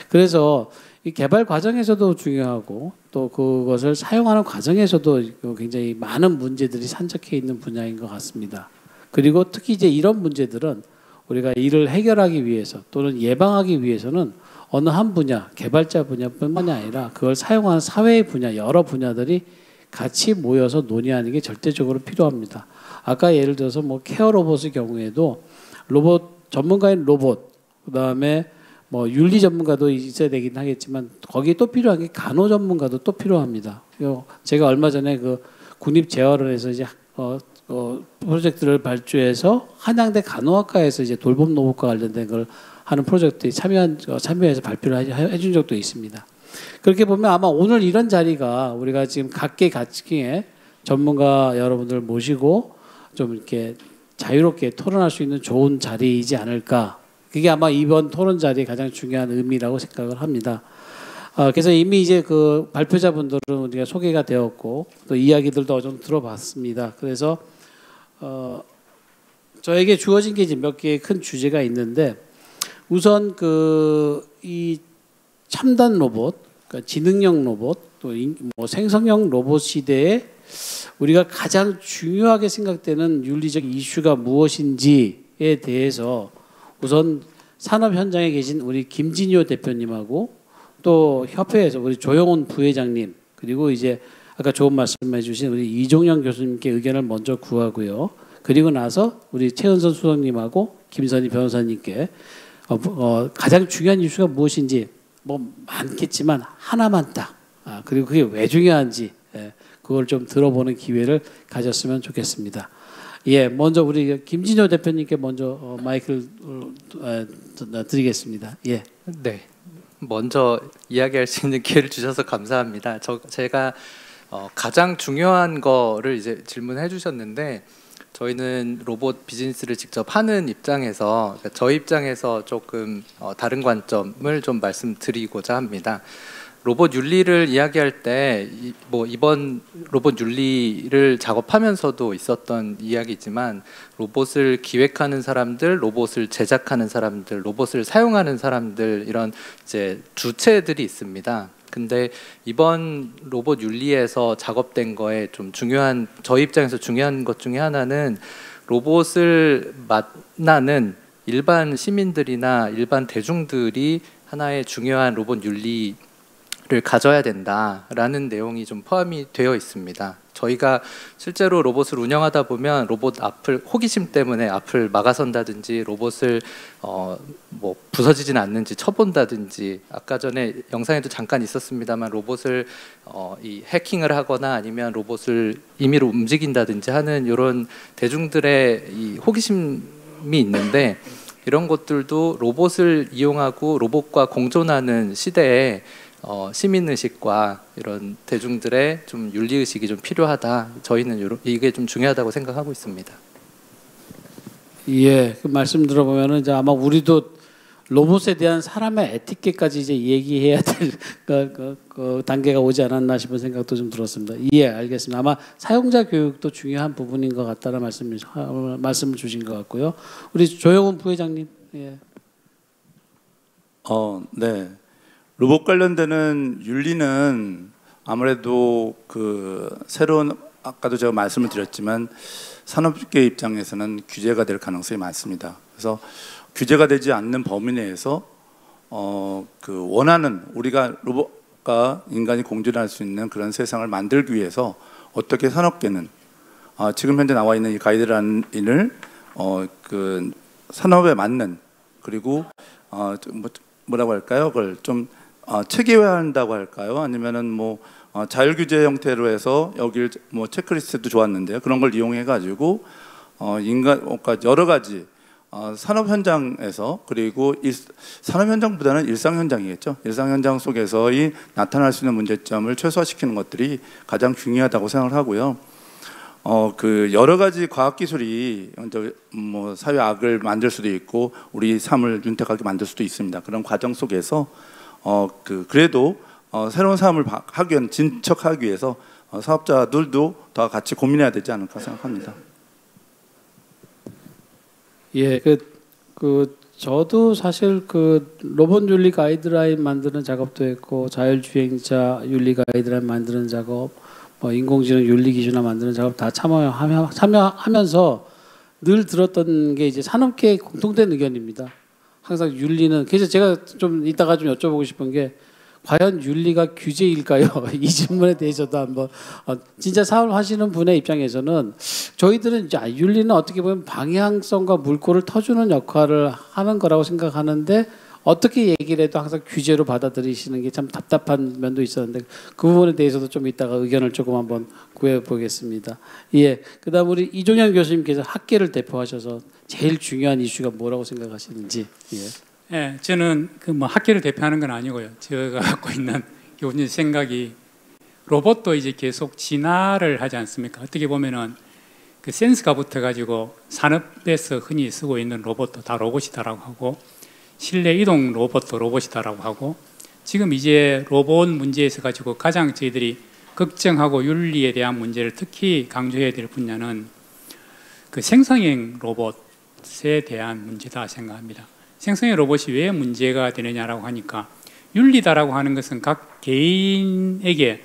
그래서 이 개발 과정에서도 중요하고 또 그것을 사용하는 과정에서도 굉장히 많은 문제들이 산적해 있는 분야인 것 같습니다. 그리고 특히 이제 이런 문제들은 우리가 이를 해결하기 위해서 또는 예방하기 위해서는 어느 한 분야, 개발자 분야뿐만이 아니라 그걸 사용하는 사회의 분야, 여러 분야들이 같이 모여서 논의하는 게 절대적으로 필요합니다. 아까 예를 들어서 뭐 케어 로봇의 경우에도 로봇 전문가인 로봇, 그다음에 뭐 윤리 전문가도 있어야 되긴 하겠지만 거기에 또 필요한 게 간호 전문가도 또 필요합니다. 제가 얼마 전에 그 국립재활원에서 이제 프로젝트를 발주해서 한양대 간호학과에서 이제 돌봄 로봇과 관련된 걸 하는 프로젝트에 참여해서 발표를 해준 적도 있습니다. 그렇게 보면 아마 오늘 이런 자리가 우리가 지금 각계각층의 전문가 여러분들 모시고 좀 이렇게 자유롭게 토론할 수 있는 좋은 자리이지 않을까. 그게 아마 이번 토론 자리의 가장 중요한 의미라고 생각을 합니다. 그래서 이미 이제 그 발표자분들은 우리가 소개가 되었고 또 이야기들도 좀 들어봤습니다. 그래서 저에게 주어진 게 이제 몇 개의 큰 주제가 있는데, 우선 이 첨단 로봇, 그러니까 지능형 로봇, 또 뭐 생성형 로봇 시대에 우리가 가장 중요하게 생각되는 윤리적 이슈가 무엇인지에 대해서 우선 산업 현장에 계신 우리 김진효 대표님하고 또 협회에서 우리 조영훈 부회장님, 그리고 이제 아까 좋은 말씀해 주신 우리 이종영 교수님께 의견을 먼저 구하고요. 그리고 나서 우리 최은선 수석님하고 김선희 변호사님께 가장 중요한 이슈가 무엇인지 뭐 많겠지만 하나만 딱 그리고 그게 왜 중요한지 그걸 좀 들어보는 기회를 가졌으면 좋겠습니다. 예, 먼저 우리 김진효 대표님께 먼저 마이크를 드리겠습니다. 예. 네. 먼저 이야기할 수 있는 기회를 주셔서 감사합니다. 제가 가장 중요한 거를 이제 질문해 주셨는데 저희는 로봇 비즈니스를 직접 하는 입장에서 그러니까 저희 입장에서 조금 다른 관점을 좀 말씀드리고자 합니다. 로봇 윤리를 이야기할 때 이번 로봇 윤리를 작업하면서도 있었던 이야기지만 로봇을 기획하는 사람들, 로봇을 제작하는 사람들, 로봇을 사용하는 사람들 이런 이제 주체들이 있습니다. 근데 이번 로봇 윤리에서 작업된 거에 좀 중요한 저희 입장에서 중요한 것 중에 하나는 로봇을 만나는 일반 시민들이나 일반 대중들이 하나의 중요한 로봇 윤리를 가져야 된다라는 내용이 좀 포함이 되어 있습니다. 저희가 실제로 로봇을 운영하다 보면 로봇 앞을 호기심 때문에 앞을 막아선다든지 로봇을 부서지진 않는지 쳐본다든지 아까 전에 영상에도 잠깐 있었습니다만 로봇을 이 해킹을 하거나 아니면 로봇을 임의로 움직인다든지 하는 이런 대중들의 이 호기심이 있는데 이런 것들도 로봇을 이용하고 로봇과 공존하는 시대에 시민의식과 이런 대중들의 좀 윤리의식이 좀 필요하다. 저희는 이게 좀 중요하다고 생각하고 있습니다. 예, 그 말씀 들어보면은 이제 아마 우리도 로봇에 대한 사람의 에티켓까지 이제 얘기해야 될 그 단계가 오지 않았나 싶은 생각도 좀 들었습니다. 예, 알겠습니다. 아마 사용자 교육도 중요한 부분인 것 같다는 말씀을 주신 것 같고요. 우리 조영훈 부회장님. 예. 네. 로봇 관련되는 윤리는 아무래도 그 새로운 아까도 제가 말씀을 드렸지만 산업계 입장에서는 규제가 될 가능성이 많습니다. 그래서 규제가 되지 않는 범위 내에서 그 원하는 우리가 로봇과 인간이 공존할 수 있는 그런 세상을 만들기 위해서 어떻게 산업계는 지금 현재 나와 있는 이 가이드라인을 그 산업에 맞는 그리고 뭐라고 할까요? 그걸 좀 체계화한다고 할까요? 아니면은 자율규제 형태로 해서 여길 체크리스트도 좋았는데요. 그런 걸 이용해 가지고 인간과 여러 가지 산업 현장에서 그리고 산업 현장보다는 일상 현장이겠죠. 일상 현장 속에서의 나타날 수 있는 문제점을 최소화시키는 것들이 가장 중요하다고 생각을 하고요. 그 여러 가지 과학 기술이 사회 악을 만들 수도 있고 우리 삶을 윤택하게 만들 수도 있습니다. 그런 과정 속에서 그래도 새로운 삶을 하기 위한 진척하기 위해서 사업자들도 더 같이 고민해야 되지 않을까 생각합니다. 예, 저도 사실 그 로봇 윤리 가이드라인 만드는 작업도 했고 자율주행차 윤리 가이드라인 만드는 작업, 인공지능 윤리 기준화 만드는 작업 다 참여하면서 늘 들었던 게 이제 산업계의 공통된 의견입니다. 항상 윤리는 그래서 제가 좀 이따가 좀 여쭤보고 싶은 게 과연 윤리가 규제일까요? 이 질문에 대해서도 한번 진짜 사업하시는 분의 입장에서는 저희들은 이제 윤리는 어떻게 보면 방향성과 물꼬를 터주는 역할을 하는 거라고 생각하는데 어떻게 얘기를 해도 항상 규제로 받아들이시는 게 참 답답한 면도 있었는데 그 부분에 대해서도 좀 이따가 의견을 조금 한번 구해보겠습니다. 예, 그다음 우리 이종현 교수님께서 학계를 대표하셔서 제일 중요한 이슈가 뭐라고 생각하시는지. 예. 예, 저는 학계를 대표하는 건 아니고요. 제가 갖고 있는 교수님 생각이 로봇도 이제 계속 진화를 하지 않습니까? 어떻게 보면은 그 센스가 붙어가지고 산업에서 흔히 쓰고 있는 로봇도 다 로봇이다라고 하고 실내 이동 로봇도 로봇이다라고 하고 지금 이제 로봇 문제에 있어 가지고 가장 저희들이 걱정하고 윤리에 대한 문제를 특히 강조해야 될 분야는 그 생성형 로봇에 대한 문제다 생각합니다. 생성형 로봇이 왜 문제가 되느냐라고 하니까 윤리다라고 하는 것은 각 개인에게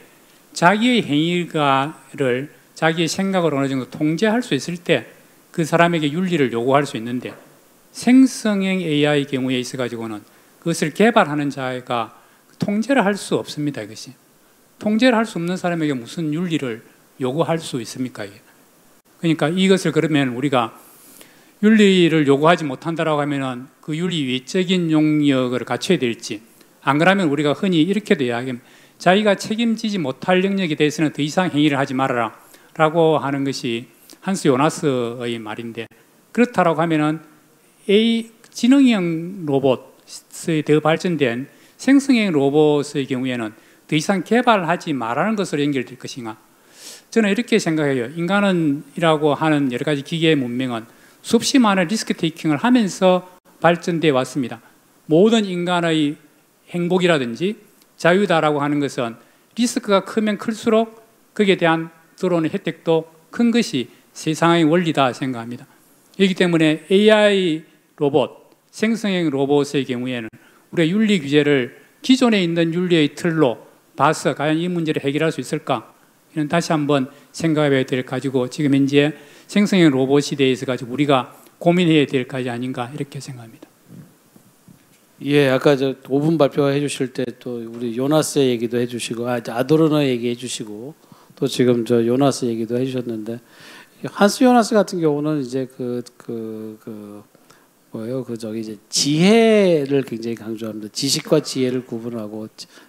자기의 행위를 자기의 생각을 어느 정도 통제할 수 있을 때 그 사람에게 윤리를 요구할 수 있는데 생성형 AI 경우에 있어 가지고는 그것을 개발하는 자가 통제를 할 수 없습니다. 이것이 통제를 할 수 없는 사람에게 무슨 윤리를 요구할 수 있습니까? 이게? 그러니까 이것을 그러면 우리가 윤리를 요구하지 못한다라고 하면은 그 윤리 외적인 용역을 갖춰야 될지 안 그러면 우리가 흔히 이렇게도 이야기합니다. 자기가 책임지지 못할 영역에 대해서는 더 이상 행위를 하지 말아라 라고 하는 것이 한스 요나스의 말인데 그렇다라고 하면은 지능형 로봇의 더 발전된 생성형 로봇의 경우에는 더 이상 개발하지 말라는 것으로 연결될 것인가? 저는 이렇게 생각해요. 인간이라고 하는 여러 가지 기계의 문명은 수없이 많은 리스크 테이킹을 하면서 발전돼 왔습니다. 모든 인간의 행복이라든지 자유다라고 하는 것은 리스크가 크면 클수록 거기에 대한 들어오는 혜택도 큰 것이 세상의 원리다 생각합니다. 그렇기 때문에 AI 로봇, 생성형 로봇의 경우에는 우리가 윤리 규제를 기존에 있는 윤리의 틀로 봐서 과연 이 문제를 해결할 수 있을까? 이는 다시 한번 생각해야 될 가지고 지금 현재 생성형 로봇에 대해서 가지고 우리가 고민해야 될 가지 아닌가 이렇게 생각합니다. 예, 아까 저 5분 발표해 주실 때 또 우리 요나스의 얘기도 해주시고, 아도르노 얘기해 주시고, 또 지금 저 요나스 얘기도 해주셨는데, 한스 요나스 같은 경우는 이제 이제 지혜를 굉장히 강조합니다. 지식과 지혜를 구분하고,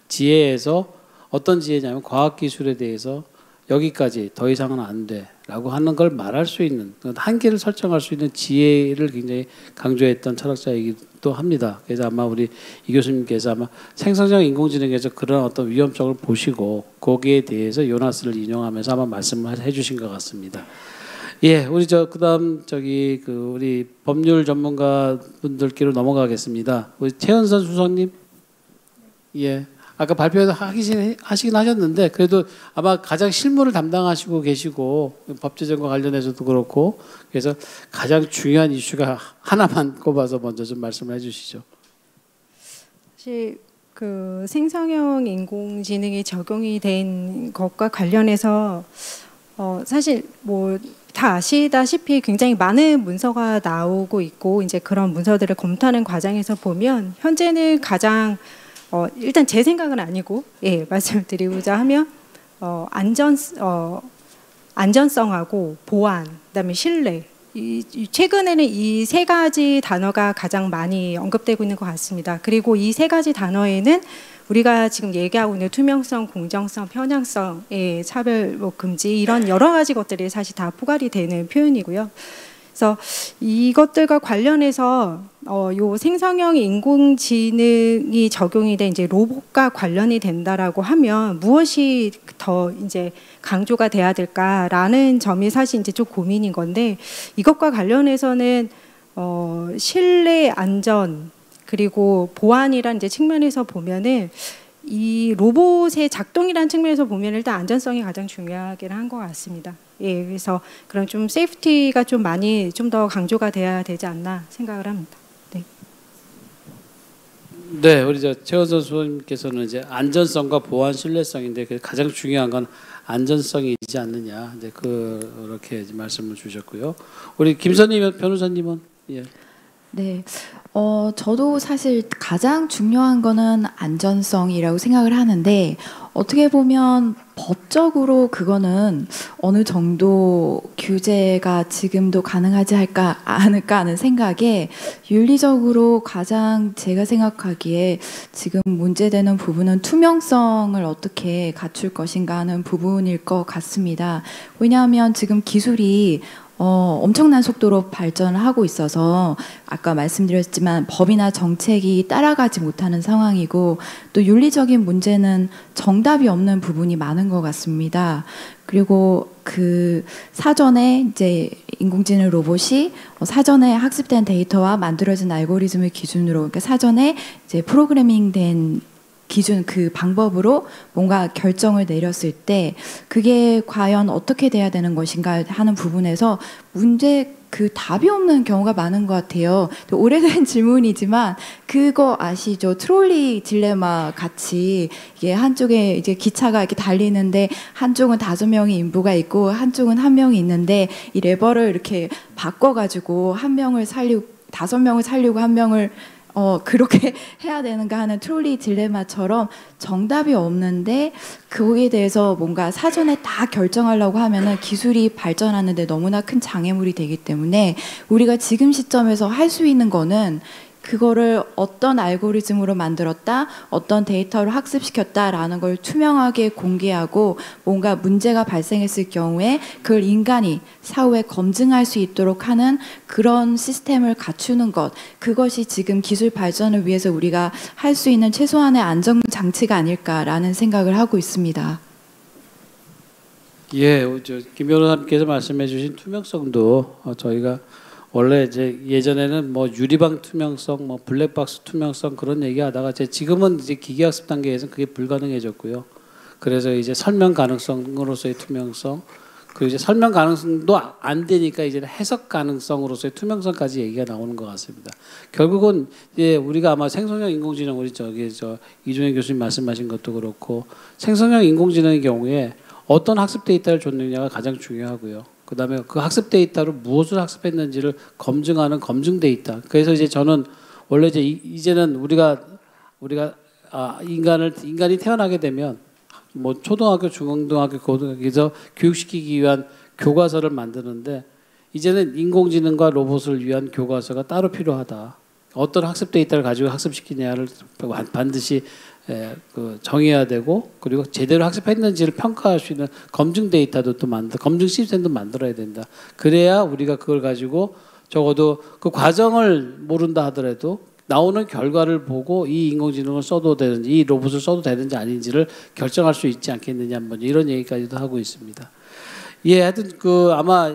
지혜에서 어떤 지혜냐면 과학 기술에 대해서 여기까지 더 이상은 안 돼라고 하는 걸 말할 수 있는 한계를 설정할 수 있는 지혜를 굉장히 강조했던 철학자이기도 합니다. 그래서 아마 우리 이 교수님께서 아마 생성형 인공지능에서 그런 어떤 위험성을 보시고 거기에 대해서 요나스를 인용하면서 아마 말씀을 해주신 것 같습니다. 예, 우리 그다음 우리 법률 전문가 분들께로 넘어가겠습니다. 우리 최은선 수석님, 예. 아까 발표하시긴 하셨는데 그래도 아마 가장 실무를 담당하시고 계시고 법 제정과 관련해서도 그렇고 그래서 가장 중요한 이슈가 하나만 꼽아서 먼저 좀 말씀을 해주시죠. 사실 그 생성형 인공지능이 적용이 된 것과 관련해서 사실 뭐 다 아시다시피 굉장히 많은 문서가 나오고 있고 이제 그런 문서들을 검토하는 과정에서 보면 현재는 가장 일단 제 생각은 아니고 말씀을 드리고자 하면 안전성하고 보안, 그다음에 신뢰 최근에는 이 세 가지 단어가 가장 많이 언급되고 있는 것 같습니다. 그리고 이 세 가지 단어에는 우리가 지금 얘기하고 있는 투명성, 공정성, 편향성, 차별 금지 이런 여러 가지 것들이 사실 다 포괄이 되는 표현이고요. 그래서 이것들과 관련해서 요 생성형 인공지능이 적용이 된 이제 로봇과 관련이 된다라고 하면 무엇이 더 이제 강조가 돼야 될까라는 점이 사실 이제 좀 고민인 건데 이것과 관련해서는 신뢰, 안전 그리고 보안이라는 이제 측면에서 보면은 이 로봇의 작동이라는 측면에서 보면 일단 안전성이 가장 중요하긴 한 것 같습니다. 예, 그래서 그런 좀 세이프티가 좀 많이 좀 더 강조가 돼야 되지 않나 생각을 합니다. 네. 네, 우리 최은선 수석님께서는 이제 안전성과 보안 신뢰성인데 가장 중요한 건 안전성이지 않느냐, 이제 그렇게 말씀을 주셨고요. 우리 김선희 변호사님은 예. 네. 저도 사실 가장 중요한 거는 안전성이라고 생각을 하는데 어떻게 보면 법적으로 그거는 어느 정도 규제가 지금도 가능하지 않을까 하는 생각에 윤리적으로 가장 제가 생각하기에 지금 문제되는 부분은 투명성을 어떻게 갖출 것인가 하는 부분일 것 같습니다. 왜냐하면 지금 기술이 엄청난 속도로 발전을 하고 있어서 아까 말씀드렸지만 법이나 정책이 따라가지 못하는 상황이고 또 윤리적인 문제는 정답이 없는 부분이 많은 것 같습니다. 그리고 그 사전에 이제 인공지능 로봇이 사전에 학습된 데이터와 만들어진 알고리즘을 기준으로 그러니까 사전에 이제 프로그래밍된 기준 그 방법으로 뭔가 결정을 내렸을 때 그게 과연 어떻게 돼야 되는 것인가 하는 부분에서 문제 그 답이 없는 경우가 많은 것 같아요. 오래된 질문이지만 그거 아시죠? 트롤리 딜레마 같이 이게 한쪽에 이제 기차가 이렇게 달리는데 한쪽은 5명의 인부가 있고 한쪽은 1명이 있는데 이 레버를 이렇게 바꿔가지고 1명을 살리고 5명을 살리고 1명을 그렇게 해야 되는가 하는 트롤리 딜레마처럼 정답이 없는데 거기에 대해서 뭔가 사전에 다 결정하려고 하면은 기술이 발전하는데 너무나 큰 장애물이 되기 때문에 우리가 지금 시점에서 할 수 있는 거는 그거를 어떤 알고리즘으로 만들었다, 어떤 데이터로 학습시켰다라는 걸 투명하게 공개하고 뭔가 문제가 발생했을 경우에 그걸 인간이 사후에 검증할 수 있도록 하는 그런 시스템을 갖추는 것, 그것이 지금 기술 발전을 위해서 우리가 할 수 있는 최소한의 안정장치가 아닐까라는 생각을 하고 있습니다. 예, 김 변호사님께서 말씀해주신 투명성도 저희가 원래 이제 예전에는 뭐 유리방 투명성, 뭐 블랙박스 투명성 그런 얘기하다가 지금은 이제 기계학습 단계에서는 그게 불가능해졌고요. 그래서 이제 설명 가능성으로서의 투명성, 그리고 이제 설명 가능성도 안 되니까 이제 해석 가능성으로서의 투명성까지 얘기가 나오는 것 같습니다. 결국은 이제 우리가 아마 생성형 인공지능 우리 이준혜 교수님 말씀하신 것도 그렇고 생성형 인공지능의 경우에 어떤 학습 데이터를 줬느냐가 가장 중요하고요. 그다음에 그 학습 데이터로 무엇을 학습했는지를 검증하는 검증 데이터. 그래서 이제 저는 원래 이제는 우리가 인간이 태어나게 되면 뭐 초등학교, 중고등학교, 고등학교에서 교육시키기 위한 교과서를 만드는데 이제는 인공지능과 로봇을 위한 교과서가 따로 필요하다. 어떤 학습 데이터를 가지고 학습시키냐를 반드시 정해야 되고, 그리고 제대로 학습했는지를 평가할 수 있는 검증 데이터도 또 검증 시스템도 만들어야 된다. 그래야 우리가 그걸 가지고 적어도 그 과정을 모른다 하더라도 나오는 결과를 보고 이 인공지능을 써도 되는지 이 로봇을 써도 되는지 아닌지를 결정할 수 있지 않겠느냐, 뭐 이런 얘기까지도 하고 있습니다. 예, 하여튼 아마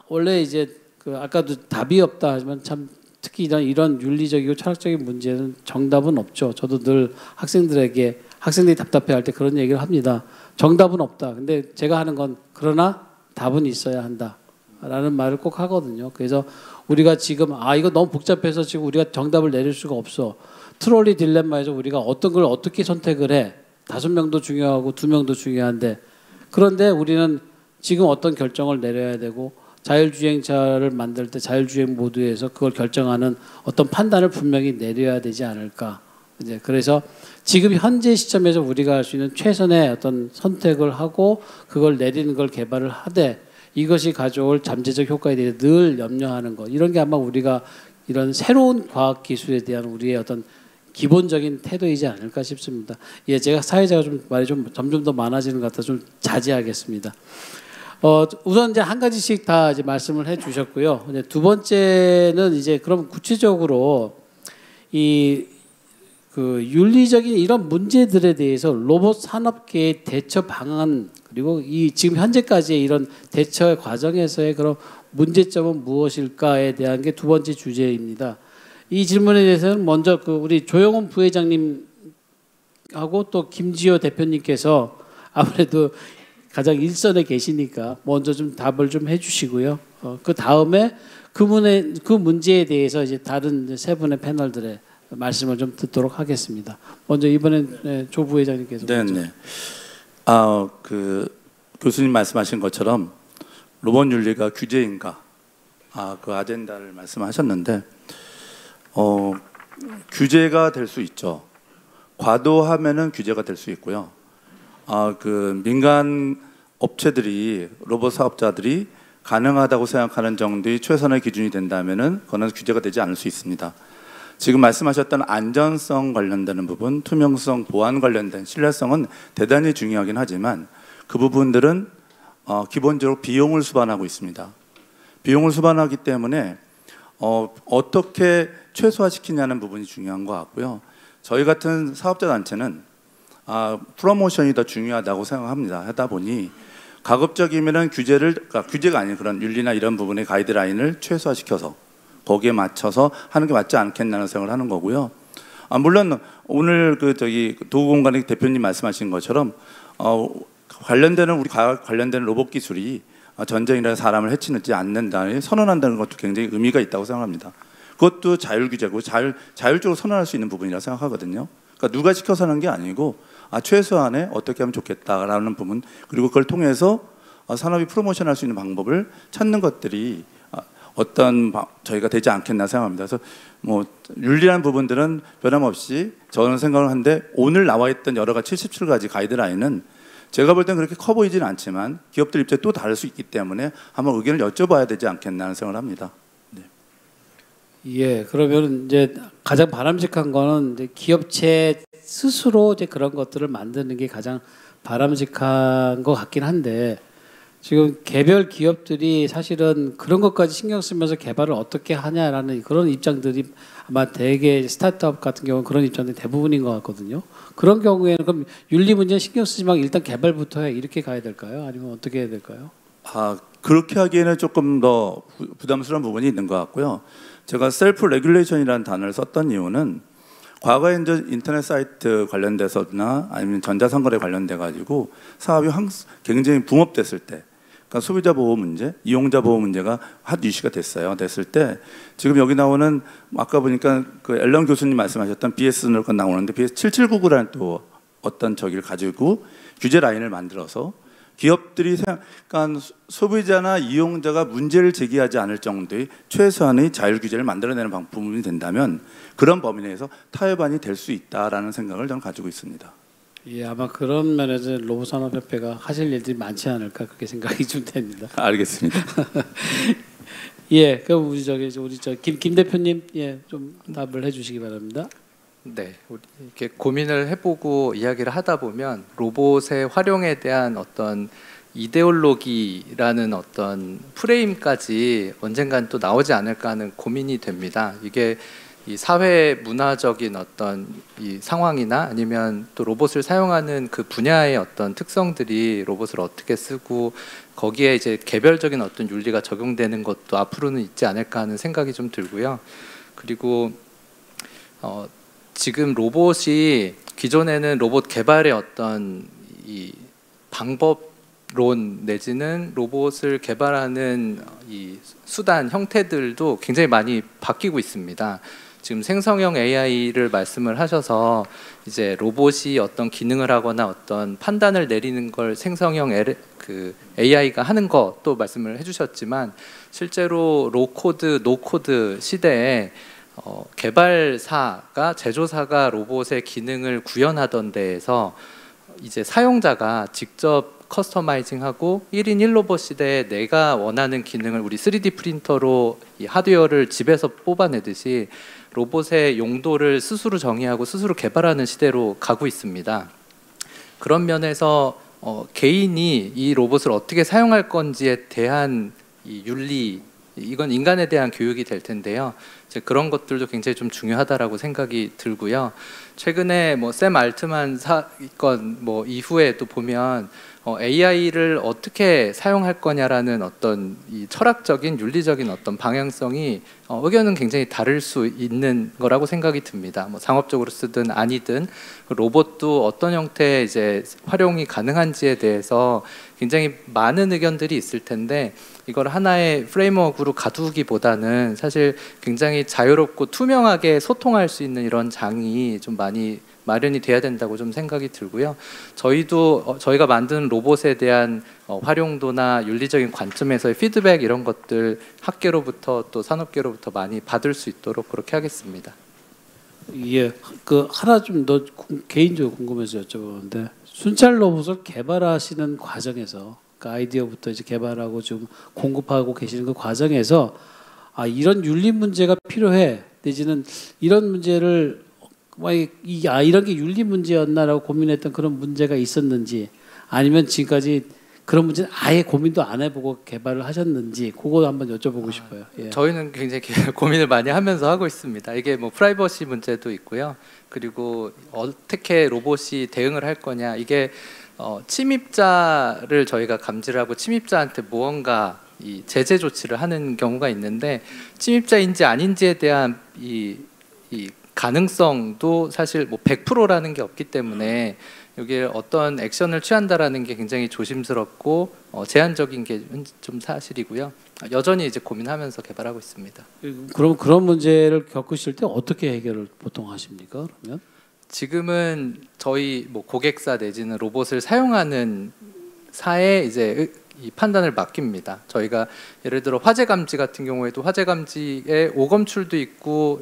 원래 이제 아까도 답이 없다 하지만 참 특히 이런 윤리적이고 철학적인 문제는 정답은 없죠. 저도 늘 학생들이 답답해할 때 그런 얘기를 합니다. 정답은 없다. 근데 제가 하는 건 그러나 답은 있어야 한다라는 말을 꼭 하거든요. 그래서 우리가 지금 이거 너무 복잡해서 지금 우리가 정답을 내릴 수가 없어. 트롤리 딜레마에서 우리가 어떤 걸 어떻게 선택을 해. 5명도 중요하고 2명도 중요한데, 그런데 우리는 지금 어떤 결정을 내려야 되고 자율주행차를 만들 때 자율주행 모드에서 그걸 결정하는 어떤 판단을 분명히 내려야 되지 않을까. 이제 그래서 지금 현재 시점에서 우리가 할 수 있는 최선의 어떤 선택을 하고 그걸 내리는 걸 개발을 하되 이것이 가져올 잠재적 효과에 대해 늘 염려하는 것. 이런 게 아마 우리가 이런 새로운 과학 기술에 대한 우리의 어떤 기본적인 태도이지 않을까 싶습니다. 예, 제가 사회자가 말이 점점 더 많아지는 것 같아서 좀 자제하겠습니다. 우선 이제 한 가지씩 다 이제 말씀을 해주셨고요. 이제 두 번째는 이제 그럼 구체적으로 윤리적인 이런 문제들에 대해서 로봇 산업계의 대처 방안, 그리고 지금 현재까지의 이런 대처 과정에서의 그런 문제점은 무엇일까에 대한 게 두 번째 주제입니다. 이 질문에 대해서는 먼저 우리 조영훈 부회장님하고 또 김지호 대표님께서 아무래도 가장 일선에 계시니까 먼저 좀 답을 좀 해주시고요. 그 다음에 그 문제에 대해서 이제 다른 세 분의 패널들의 말씀을 좀 듣도록 하겠습니다. 먼저 이번엔 조 부회장님께서. 네. 교수님 말씀하신 것처럼 로봇 윤리가 규제인가? 그 아젠다를 말씀하셨는데 규제가 될 수 있죠. 과도하면은 규제가 될 수 있고요. 민간 업체들이 로봇 사업자들이 가능하다고 생각하는 정도의 최선의 기준이 된다면은 그거는 규제가 되지 않을 수 있습니다. 지금 말씀하셨던 안전성 관련되는 부분, 투명성, 보안 관련된 신뢰성은 대단히 중요하긴 하지만 그 부분들은 기본적으로 비용을 수반하고 있습니다. 비용을 수반하기 때문에 어떻게 최소화시키냐는 부분이 중요한 것 같고요. 저희 같은 사업자 단체는 프로모션이 더 중요하다고 생각합니다. 하다 보니 가급적이면은 규제가 아닌 그런 윤리나 이런 부분의 가이드라인을 최소화시켜서 거기에 맞춰서 하는 게 맞지 않겠냐는 생각을 하는 거고요. 물론 오늘 도구공간의 대표님 말씀하신 것처럼 우리 과학 관련되는 로봇 기술이 전쟁이나 사람을 해치지 않는다는 선언한다는 것도 굉장히 의미가 있다고 생각합니다. 그것도 자율규제고 자율적으로 선언할 수 있는 부분이라고 생각하거든요. 그러니까 누가 시켜서 하는 게 아니고 최소한의 어떻게 하면 좋겠다라는 부분, 그리고 그걸 통해서 산업이 프로모션할 수 있는 방법을 찾는 것들이 저희가 되지 않겠나 생각합니다. 그래서 윤리라는 부분들은 변함없이 저는 생각을 하는데 오늘 나와 있던 여러 가지 77가지 가이드라인은 제가 볼 땐 그렇게 커 보이지는 않지만 기업들 입장에 또 다를 수 있기 때문에 한번 의견을 여쭤봐야 되지 않겠나 하는 생각을 합니다. 네. 예, 그러면 이제 가장 바람직한 거는 이제 기업체 스스로 이제 그런 것들을 만드는 게 가장 바람직한 것 같긴 한데 지금 개별 기업들이 사실은 그런 것까지 신경 쓰면서 개발을 어떻게 하냐라는 그런 입장들이 아마 대개 스타트업 같은 경우는 그런 입장들이 대부분인 것 같거든요. 그런 경우에는 그럼 윤리 문제는 신경 쓰지 말고 일단 개발부터 해 이렇게 가야 될까요? 아니면 어떻게 해야 될까요? 그렇게 하기에는 조금 더 부담스러운 부분이 있는 것 같고요. 제가 셀프 레귤레이션이라는 단어를 썼던 이유는 과거에 이제 인터넷 사이트 관련돼서나 아니면 전자상거래 관련돼 가지고 사업이 굉장히 붐업됐을 때, 그러니까 소비자 보호 문제, 이용자 보호 문제가 핫 이슈가 됐을 때 지금 여기 나오는 아까 보니까 그 앨런 교수님 말씀하셨던 BS가 나오는데 BS 7799라는 또 어떤 저기를 가지고 규제 라인을 만들어서 기업들이 그러니까 소비자나 이용자가 문제를 제기하지 않을 정도의 최소한의 자율 규제를 만들어내는 부분이 된다면 그런 범위 내에서 타협안이 될 수 있다라는 생각을 저는 가지고 있습니다. 예, 아마 그런 면에서 로봇산업협회가 하실 일들이 많지 않을까 그렇게 생각이 좀 됩니다. 알겠습니다. 예, 그럼 우리 김 대표님 좀 답을 해주시기 바랍니다. 네, 이렇게 고민을 해보고 이야기를 하다 보면 로봇의 활용에 대한 어떤 이데올로기라는 어떤 프레임까지 언젠간 또 나오지 않을까 하는 고민이 됩니다. 이게 이 사회 문화적인 어떤 이 상황이나 아니면 또 로봇을 사용하는 그 분야의 어떤 특성들이 로봇을 어떻게 쓰고 거기에 이제 개별적인 어떤 윤리가 적용되는 것도 앞으로는 있지 않을까 하는 생각이 좀 들고요. 그리고 지금 로봇이 기존에는 로봇 개발의 어떤 이 방법론 내지는 로봇을 개발하는 이 수단 형태들도 굉장히 많이 바뀌고 있습니다. 지금 생성형 AI를 말씀을 하셔서 이제 로봇이 어떤 기능을 하거나 어떤 판단을 내리는 걸 생성형 AI가 하는 것도 말씀을 해주셨지만 실제로 로코드, 노코드 시대에 개발사가 제조사가 로봇의 기능을 구현하던 데에서 이제 사용자가 직접 커스터마이징하고 1인 1로봇 시대에 내가 원하는 기능을 우리 3D 프린터로 이 하드웨어를 집에서 뽑아내듯이 로봇의 용도를 스스로 정의하고 스스로 개발하는 시대로 가고 있습니다. 그런 면에서 개인이 이 로봇을 어떻게 사용할 건지에 대한 이 윤리, 이건 인간에 대한 교육이 될 텐데요. 이제 그런 것들도 굉장히 좀 중요하다라고 생각이 들고요. 최근에 뭐 샘 알트만 사건 뭐 이후에도 보면 AI를 어떻게 사용할 거냐라는 어떤 이 철학적인 윤리적인 어떤 방향성이 의견은 굉장히 다를 수 있는 거라고 생각이 듭니다. 뭐 상업적으로 쓰든 아니든 로봇도 어떤 형태의 이제 활용이 가능한지에 대해서 굉장히 많은 의견들이 있을 텐데 이걸 하나의 프레임워크로 가두기보다는 사실 굉장히 자유롭고 투명하게 소통할 수 있는 이런 장이 좀 많이 마련이 돼야 된다고 좀 생각이 들고요. 저희가 만든 로봇에 대한 활용도나 윤리적인 관점에서의 피드백 이런 것들 학계로부터 또 산업계로부터 많이 받을 수 있도록 그렇게 하겠습니다. 예, 그 하나 좀 더 개인적으로 궁금해서 여쭤보는데 순찰 로봇을 개발하시는 과정에서 그 아이디어부터 이제 개발하고 좀 공급하고 계시는 그 과정에서 이런 윤리 문제가 필요해 내지는 이런 문제를 이런 게 윤리 문제였나라고 고민했던 그런 문제가 있었는지 아니면 지금까지 그런 문제는 아예 고민도 안 해보고 개발을 하셨는지 그거 한번 여쭤보고 싶어요. 예. 저희는 굉장히 고민을 많이 하면서 하고 있습니다. 이게 뭐 프라이버시 문제도 있고요. 그리고 어떻게 로봇이 대응을 할 거냐 이게 침입자를 저희가 감지를 하고 침입자한테 무언가 이 제재 조치를 하는 경우가 있는데 침입자인지 아닌지에 대한 이 가능성도 사실 뭐 100%라는 게 없기 때문에 여기에 어떤 액션을 취한다라는 게 굉장히 조심스럽고 제한적인 게 좀 사실이고요. 여전히 이제 고민하면서 개발하고 있습니다. 그럼 그런 문제를 겪으실 때 어떻게 해결을 보통 하십니까? 그러면 지금은 저희 뭐 고객사 내지는 로봇을 사용하는 사에 이제 이 판단을 맡깁니다. 저희가 예를 들어 화재 감지 같은 경우에도 화재 감지에 오검출도 있고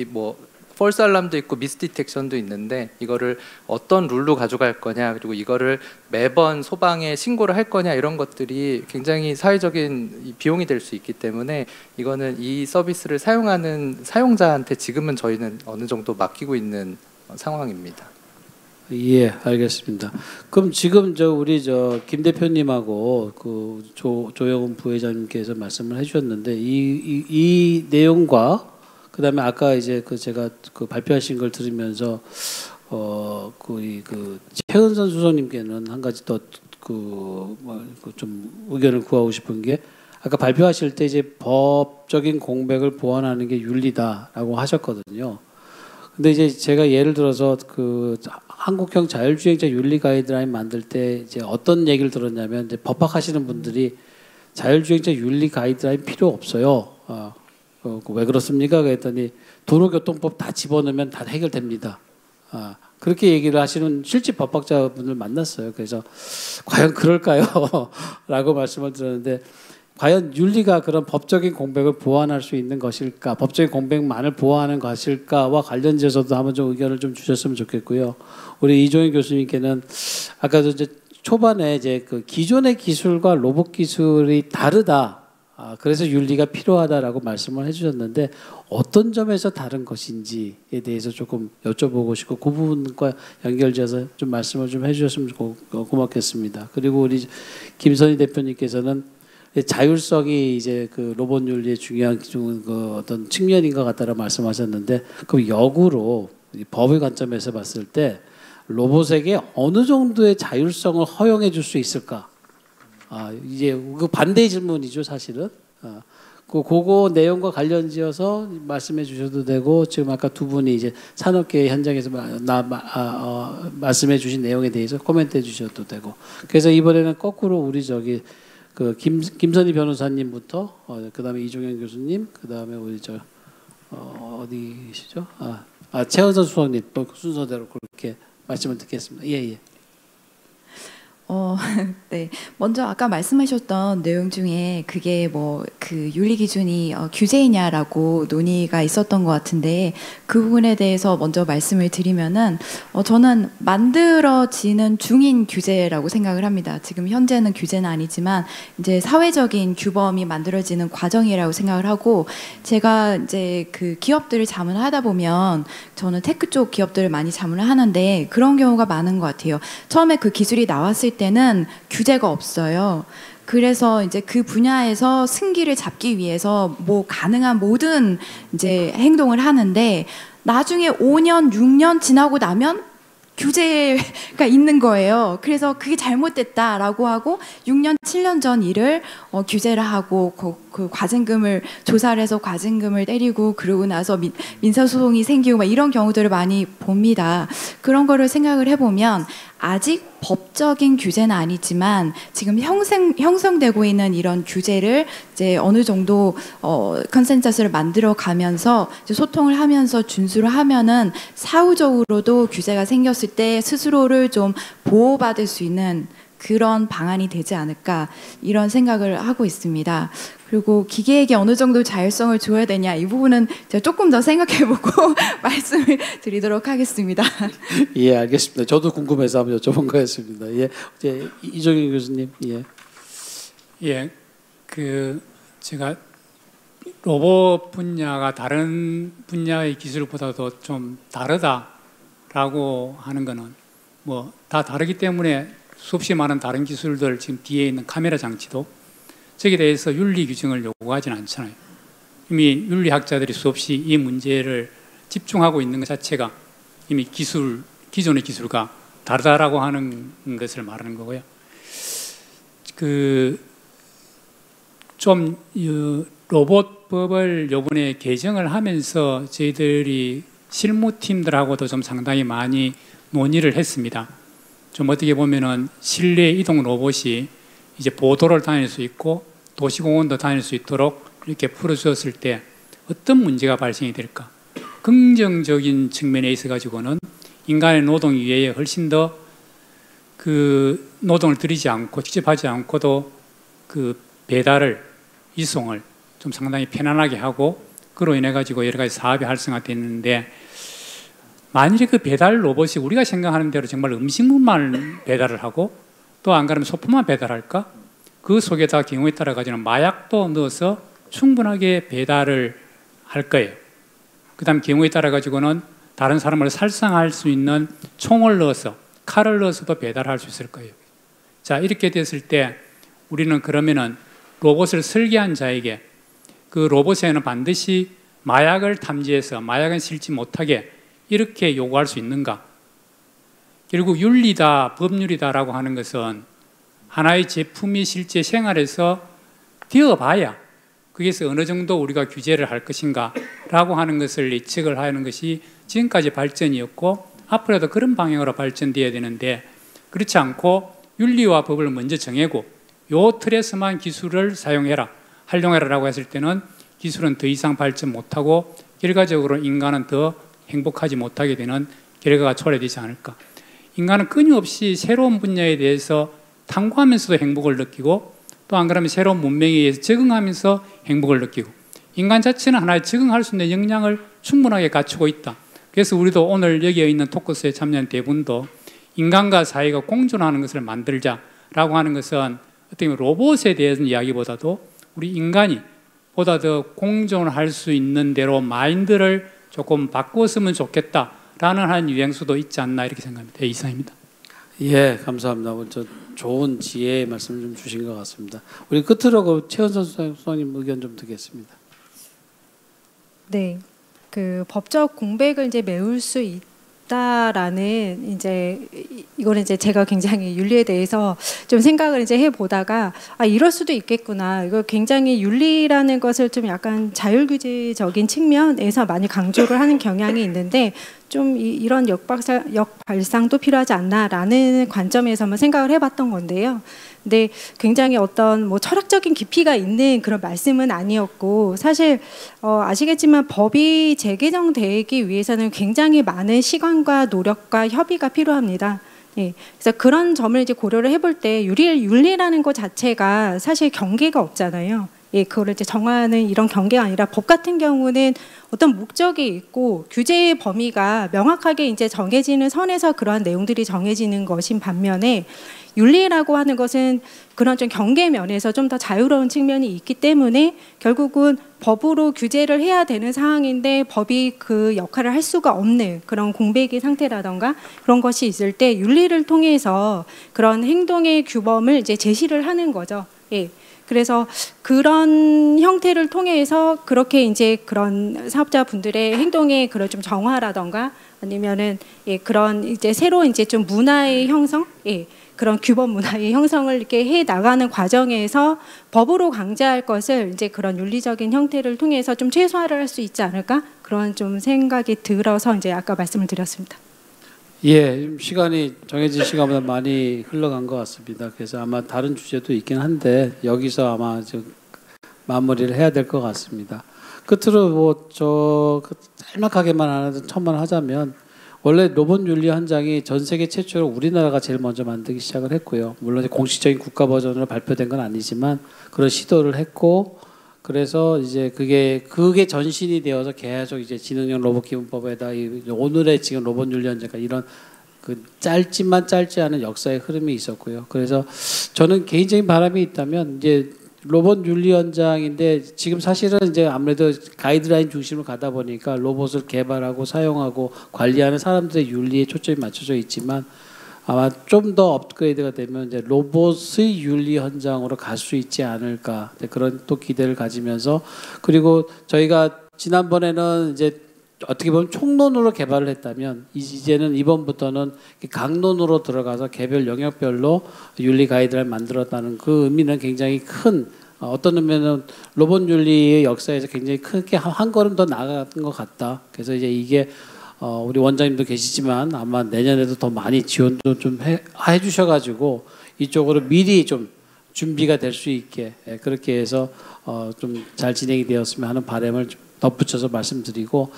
뭐 폴스 알람도 있고 미스 디텍션도 있는데 이거를 어떤 룰로 가져갈 거냐, 그리고 이거를 매번 소방에 신고를 할 거냐, 이런 것들이 굉장히 사회적인 비용이 될 수 있기 때문에 이거는 이 서비스를 사용하는 사용자한테 지금은 저희는 어느 정도 맡기고 있는 상황입니다. 예, 알겠습니다. 그럼 지금 우리 김 대표님하고 그 조영훈 부회장님께서 말씀을 해주셨는데 이 내용과 그다음에 아까 이제 제가 발표하신 걸 들으면서 그 최은선 수석님께는 한 가지 더 좀 의견을 구하고 싶은 게, 아까 발표하실 때 이제 법적인 공백을 보완하는 게 윤리다라고 하셨거든요. 근데 이제 제가 예를 들어서 그 한국형 자율주행차 윤리 가이드라인 만들 때 이제 어떤 얘기를 들었냐면, 이제 법학하시는 분들이 자율주행차 윤리 가이드라인 필요 없어요. 왜 그렇습니까? 그랬더니 도로교통법 다 집어넣으면 다 해결됩니다. 그렇게 얘기를 하시는 실제 법학자분을 만났어요. 그래서 과연 그럴까요? 라고 말씀을 드렸는데, 과연 윤리가 그런 법적인 공백을 보완할 수 있는 것일까, 법적인 공백만을 보완하는 것일까와 관련돼서도 한번 좀 의견을 좀 주셨으면 좋겠고요. 우리 이종현 교수님께는 아까도 이제 초반에 이제 그 기존의 기술과 로봇 기술이 다르다, 그래서 윤리가 필요하다라고 말씀을 해주셨는데, 어떤 점에서 다른 것인지에 대해서 조금 여쭤보고 싶고, 그 부분과 연결지어서 좀 말씀을 좀 해주셨으면 고맙겠습니다. 그리고 우리 김선희 대표님께서는 자율성이 이제 그 로봇 윤리의 중요한 그 어떤 측면인 것 같다라고 말씀하셨는데, 그럼 역으로 법의 관점에서 봤을 때 로봇에게 어느 정도의 자율성을 허용해 줄 수 있을까? 이제 그 반대의 질문이죠, 사실은. 그거 내용과 관련지어서 말씀해 주셔도 되고, 지금 아까 두 분이 이제 산업계 현장에서 말씀해 주신 내용에 대해서 코멘트해 주셔도 되고. 그래서 이번에는 거꾸로 우리 그 김선희 변호사님부터 그다음에 이종현 교수님, 그다음에 우리 어디 계시죠? 최은선 수석님, 또 순서대로 그렇게 말씀을 듣겠습니다. 예. 네. 먼저 아까 말씀하셨던 내용 중에 그게 뭐 그 윤리 기준이 규제이냐라고 논의가 있었던 것 같은데, 그 부분에 대해서 먼저 말씀을 드리면은 저는 만들어지는 중인 규제라고 생각을 합니다. 지금 현재는 규제는 아니지만 이제 사회적인 규범이 만들어지는 과정이라고 생각을 하고, 제가 이제 그 기업들을 자문을 하다 보면 저는 테크 쪽 기업들을 많이 자문을 하는데 그런 경우가 많은 것 같아요. 처음에 그 기술이 나왔을 때는 규제가 없어요. 그래서 이제 그 분야에서 승기를 잡기 위해서 뭐 가능한 모든 이제 행동을 하는데, 나중에 5년, 6년 지나고 나면 규제가 있는 거예요. 그래서 그게 잘못됐다라고 하고 6년, 7년 전 일을 규제를 하고 그 과징금을 조사를 해서 과징금을 때리고, 그러고 나서 민사소송이 생기고 막 이런 경우들을 많이 봅니다. 그런 거를 생각을 해보면 아직 법적인 규제는 아니지만 지금 형성되고 있는 이런 규제를 이제 어느 정도 컨센서스를 만들어 가면서 이제 소통을 하면서 준수를 하면은 사후적으로도 규제가 생겼을 때 스스로를 좀 보호받을 수 있는 그런 방안이 되지 않을까, 이런 생각을 하고 있습니다. 그리고 기계에게 어느 정도 자율성을 줘야 되냐, 이 부분은 제가 조금 더 생각해보고 말씀을 드리도록 하겠습니다. 예, 알겠습니다. 저도 궁금해서 한번 여쭤본 거였습니다. 예, 이제 이종현 교수님. 예, 제가 로봇 분야가 다른 분야의 기술보다도 좀 다르다라고 하는 거는 뭐 다 다르기 때문에 수없이 많은 다른 기술들, 지금 뒤에 있는 카메라 장치도 저기에 대해서 윤리 규정을 요구하지는 않잖아요. 이미 윤리학자들이 수없이 이 문제를 집중하고 있는 것 자체가 이미 기존의 기술과 다르다라고 하는 것을 말하는 거고요. 로봇법을 요번에 개정을 하면서 저희들이 실무팀들하고도 좀 상당히 많이 논의를 했습니다. 좀 어떻게 보면은 실내 이동 로봇이 이제 보도를 다닐 수 있고 도시공원도 다닐 수 있도록 이렇게 풀어주었을 때 어떤 문제가 발생이 될까? 긍정적인 측면에 있어 가지고는 인간의 노동 이외에 훨씬 더 그 노동을 들이지 않고 직접 하지 않고도 그 배달을, 이송을 좀 상당히 편안하게 하고, 그로 인해 가지고 여러 가지 사업이 활성화됐는데, 만일에 그 배달 로봇이 우리가 생각하는 대로 정말 음식물만 배달을 하고 또 안 그러면 소품만 배달할까? 그 속에다 경우에 따라 가지는 마약도 넣어서 충분하게 배달을 할 거예요. 그 다음 경우에 따라 가지고는 다른 사람을 살상할 수 있는 총을 넣어서 칼을 넣어서도 배달할 수 있을 거예요. 자, 이렇게 됐을 때 우리는 그러면은 로봇을 설계한 자에게 그 로봇에는 반드시 마약을 탐지해서 마약은 실지 못하게 이렇게 요구할 수 있는가? 결국 윤리다, 법률이다라고 하는 것은 하나의 제품이 실제 생활에서 되어봐야 거기에서 어느 정도 우리가 규제를 할 것인가 라고 하는 것을 예측을 하는 것이 지금까지 발전이었고 앞으로도 그런 방향으로 발전돼야 되는데 그렇지 않고 윤리와 법을 먼저 정하고 요 틀에서만 기술을 사용해라, 활용해라 라고 했을 때는 기술은 더 이상 발전 못하고 결과적으로 인간은 더 행복하지 못하게 되는 결과가 초래되지 않을까. 인간은 끊임없이 새로운 분야에 대해서 탐구하면서도 행복을 느끼고 또 안 그러면 새로운 문명에 의해서 적응하면서 행복을 느끼고 인간 자체는 하나에 적응할 수 있는 역량을 충분하게 갖추고 있다. 그래서 우리도 오늘 여기에 있는 토크스에 참여한 대부분도 인간과 사회가 공존하는 것을 만들자라고 하는 것은 어떻게 보면 로봇에 대한 이야기보다도 우리 인간이 보다 더 공존할 수 있는 대로 마인드를 조금 바꾸었으면 좋겠다라는 한 유행수도 있지 않나 이렇게 생각합니다. 네, 이상입니다. 예, 감사합니다. 저 좋은 지혜의 말씀을 좀 주신 것 같습니다. 우리 끝으로 그 최은선 수석님 의견 좀 듣겠습니다. 네, 그 법적 공백을 이제 메울 수 있다라는 이제 이거는 이제 제가 굉장히 윤리에 대해서 좀 생각을 이제 해보다가 아 이럴 수도 있겠구나. 이거 굉장히 윤리라는 것을 좀 약간 자율규제적인 측면에서 많이 강조를 하는 경향이 있는데 좀 이런 역발상도 필요하지 않나라는 관점에서만 생각을 해봤던 건데요. 근데 굉장히 어떤 뭐 철학적인 깊이가 있는 그런 말씀은 아니었고 사실 아시겠지만 법이 재개정되기 위해서는 굉장히 많은 시간과 노력과 협의가 필요합니다. 예, 그래서 그런 점을 이제 고려를 해볼 때 윤리라는 것 자체가 사실 경계가 없잖아요. 예, 그거를 이제 정하는 이런 경계가 아니라 법 같은 경우는 어떤 목적이 있고 규제의 범위가 명확하게 이제 정해지는 선에서 그러한 내용들이 정해지는 것인 반면에 윤리라고 하는 것은 그런 좀 경계 면에서 좀 더 자유로운 측면이 있기 때문에 결국은 법으로 규제를 해야 되는 상황인데 법이 그 역할을 할 수가 없는 그런 공백의 상태라던가 그런 것이 있을 때 윤리를 통해서 그런 행동의 규범을 이제 제시를 하는 거죠. 예. 그래서 그런 형태를 통해서 그렇게 이제 그런 사업자분들의 행동의 그런 좀 정화라던가 아니면은 예, 그런 이제 새로 이제 좀 문화의 형성, 예, 그런 규범 문화의 형성을 이렇게 해 나가는 과정에서 법으로 강제할 것을 이제 그런 윤리적인 형태를 통해서 좀 최소화를 할 수 있지 않을까 그런 좀 생각이 들어서 이제 아까 말씀을 드렸습니다. 예, 시간이 정해진 시간보다 많이 흘러간 것 같습니다. 그래서 아마 다른 주제도 있긴 한데 여기서 아마 좀 마무리를 해야 될 것 같습니다. 끝으로 뭐 저 짤막하게만 하나 첨언 하자면 원래 로봇 윤리 현장이 전 세계 최초로 우리나라가 제일 먼저 만들기 시작을 했고요. 물론 공식적인 국가 버전으로 발표된 건 아니지만 그런 시도를 했고 그래서 이제 그게 전신이 되어서 계속 이제 지능형 로봇 기본법에다 오늘의 지금 로봇 윤리 현장과 이런 그 짧지만 짧지 않은 역사의 흐름이 있었고요. 그래서 저는 개인적인 바람이 있다면 이제 로봇 윤리 현장인데 지금 사실은 이제 아무래도 가이드라인 중심으로 가다 보니까 로봇을 개발하고 사용하고 관리하는 사람들의 윤리에 초점이 맞춰져 있지만 아마 좀 더 업그레이드가 되면 이제 로봇의 윤리 현장으로 갈 수 있지 않을까 그런 또 기대를 가지면서 그리고 저희가 지난번에는 이제 어떻게 보면 총론으로 개발을 했다면 이제는 이번부터는 강론으로 들어가서 개별 영역별로 윤리 가이드를 만들었다는 그 의미는 굉장히 큰 어떤 의미는 로봇 윤리의 역사에서 굉장히 크게 한 걸음 더 나아간 것 같다. 그래서 이제 이게 우리 원장님도 계시지만 아마 내년에도 더 많이 지원도 좀 해주셔가지고 이쪽으로 미리 좀 준비가 될 수 있게 그렇게 해서 좀 잘 진행이 되었으면 하는 바람을 좀 덧붙여서 말씀드리고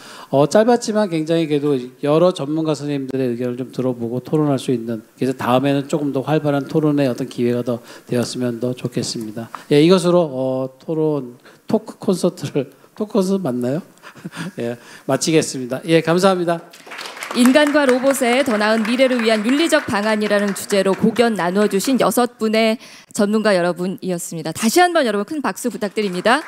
짧았지만 굉장히 그래도 여러 전문가 선생님들의 의견을 좀 들어보고 토론할 수 있는 그래서 다음에는 조금 더 활발한 토론의 어떤 기회가 더 되었으면 더 좋겠습니다. 예, 이것으로 토크 콘서트 맞나요? 예, 마치겠습니다. 예, 감사합니다. 인간과 로봇의 더 나은 미래를 위한 윤리적 방안이라는 주제로 고견 나누어 주신 6분의 전문가 여러분이었습니다. 다시 한번 여러분 큰 박수 부탁드립니다.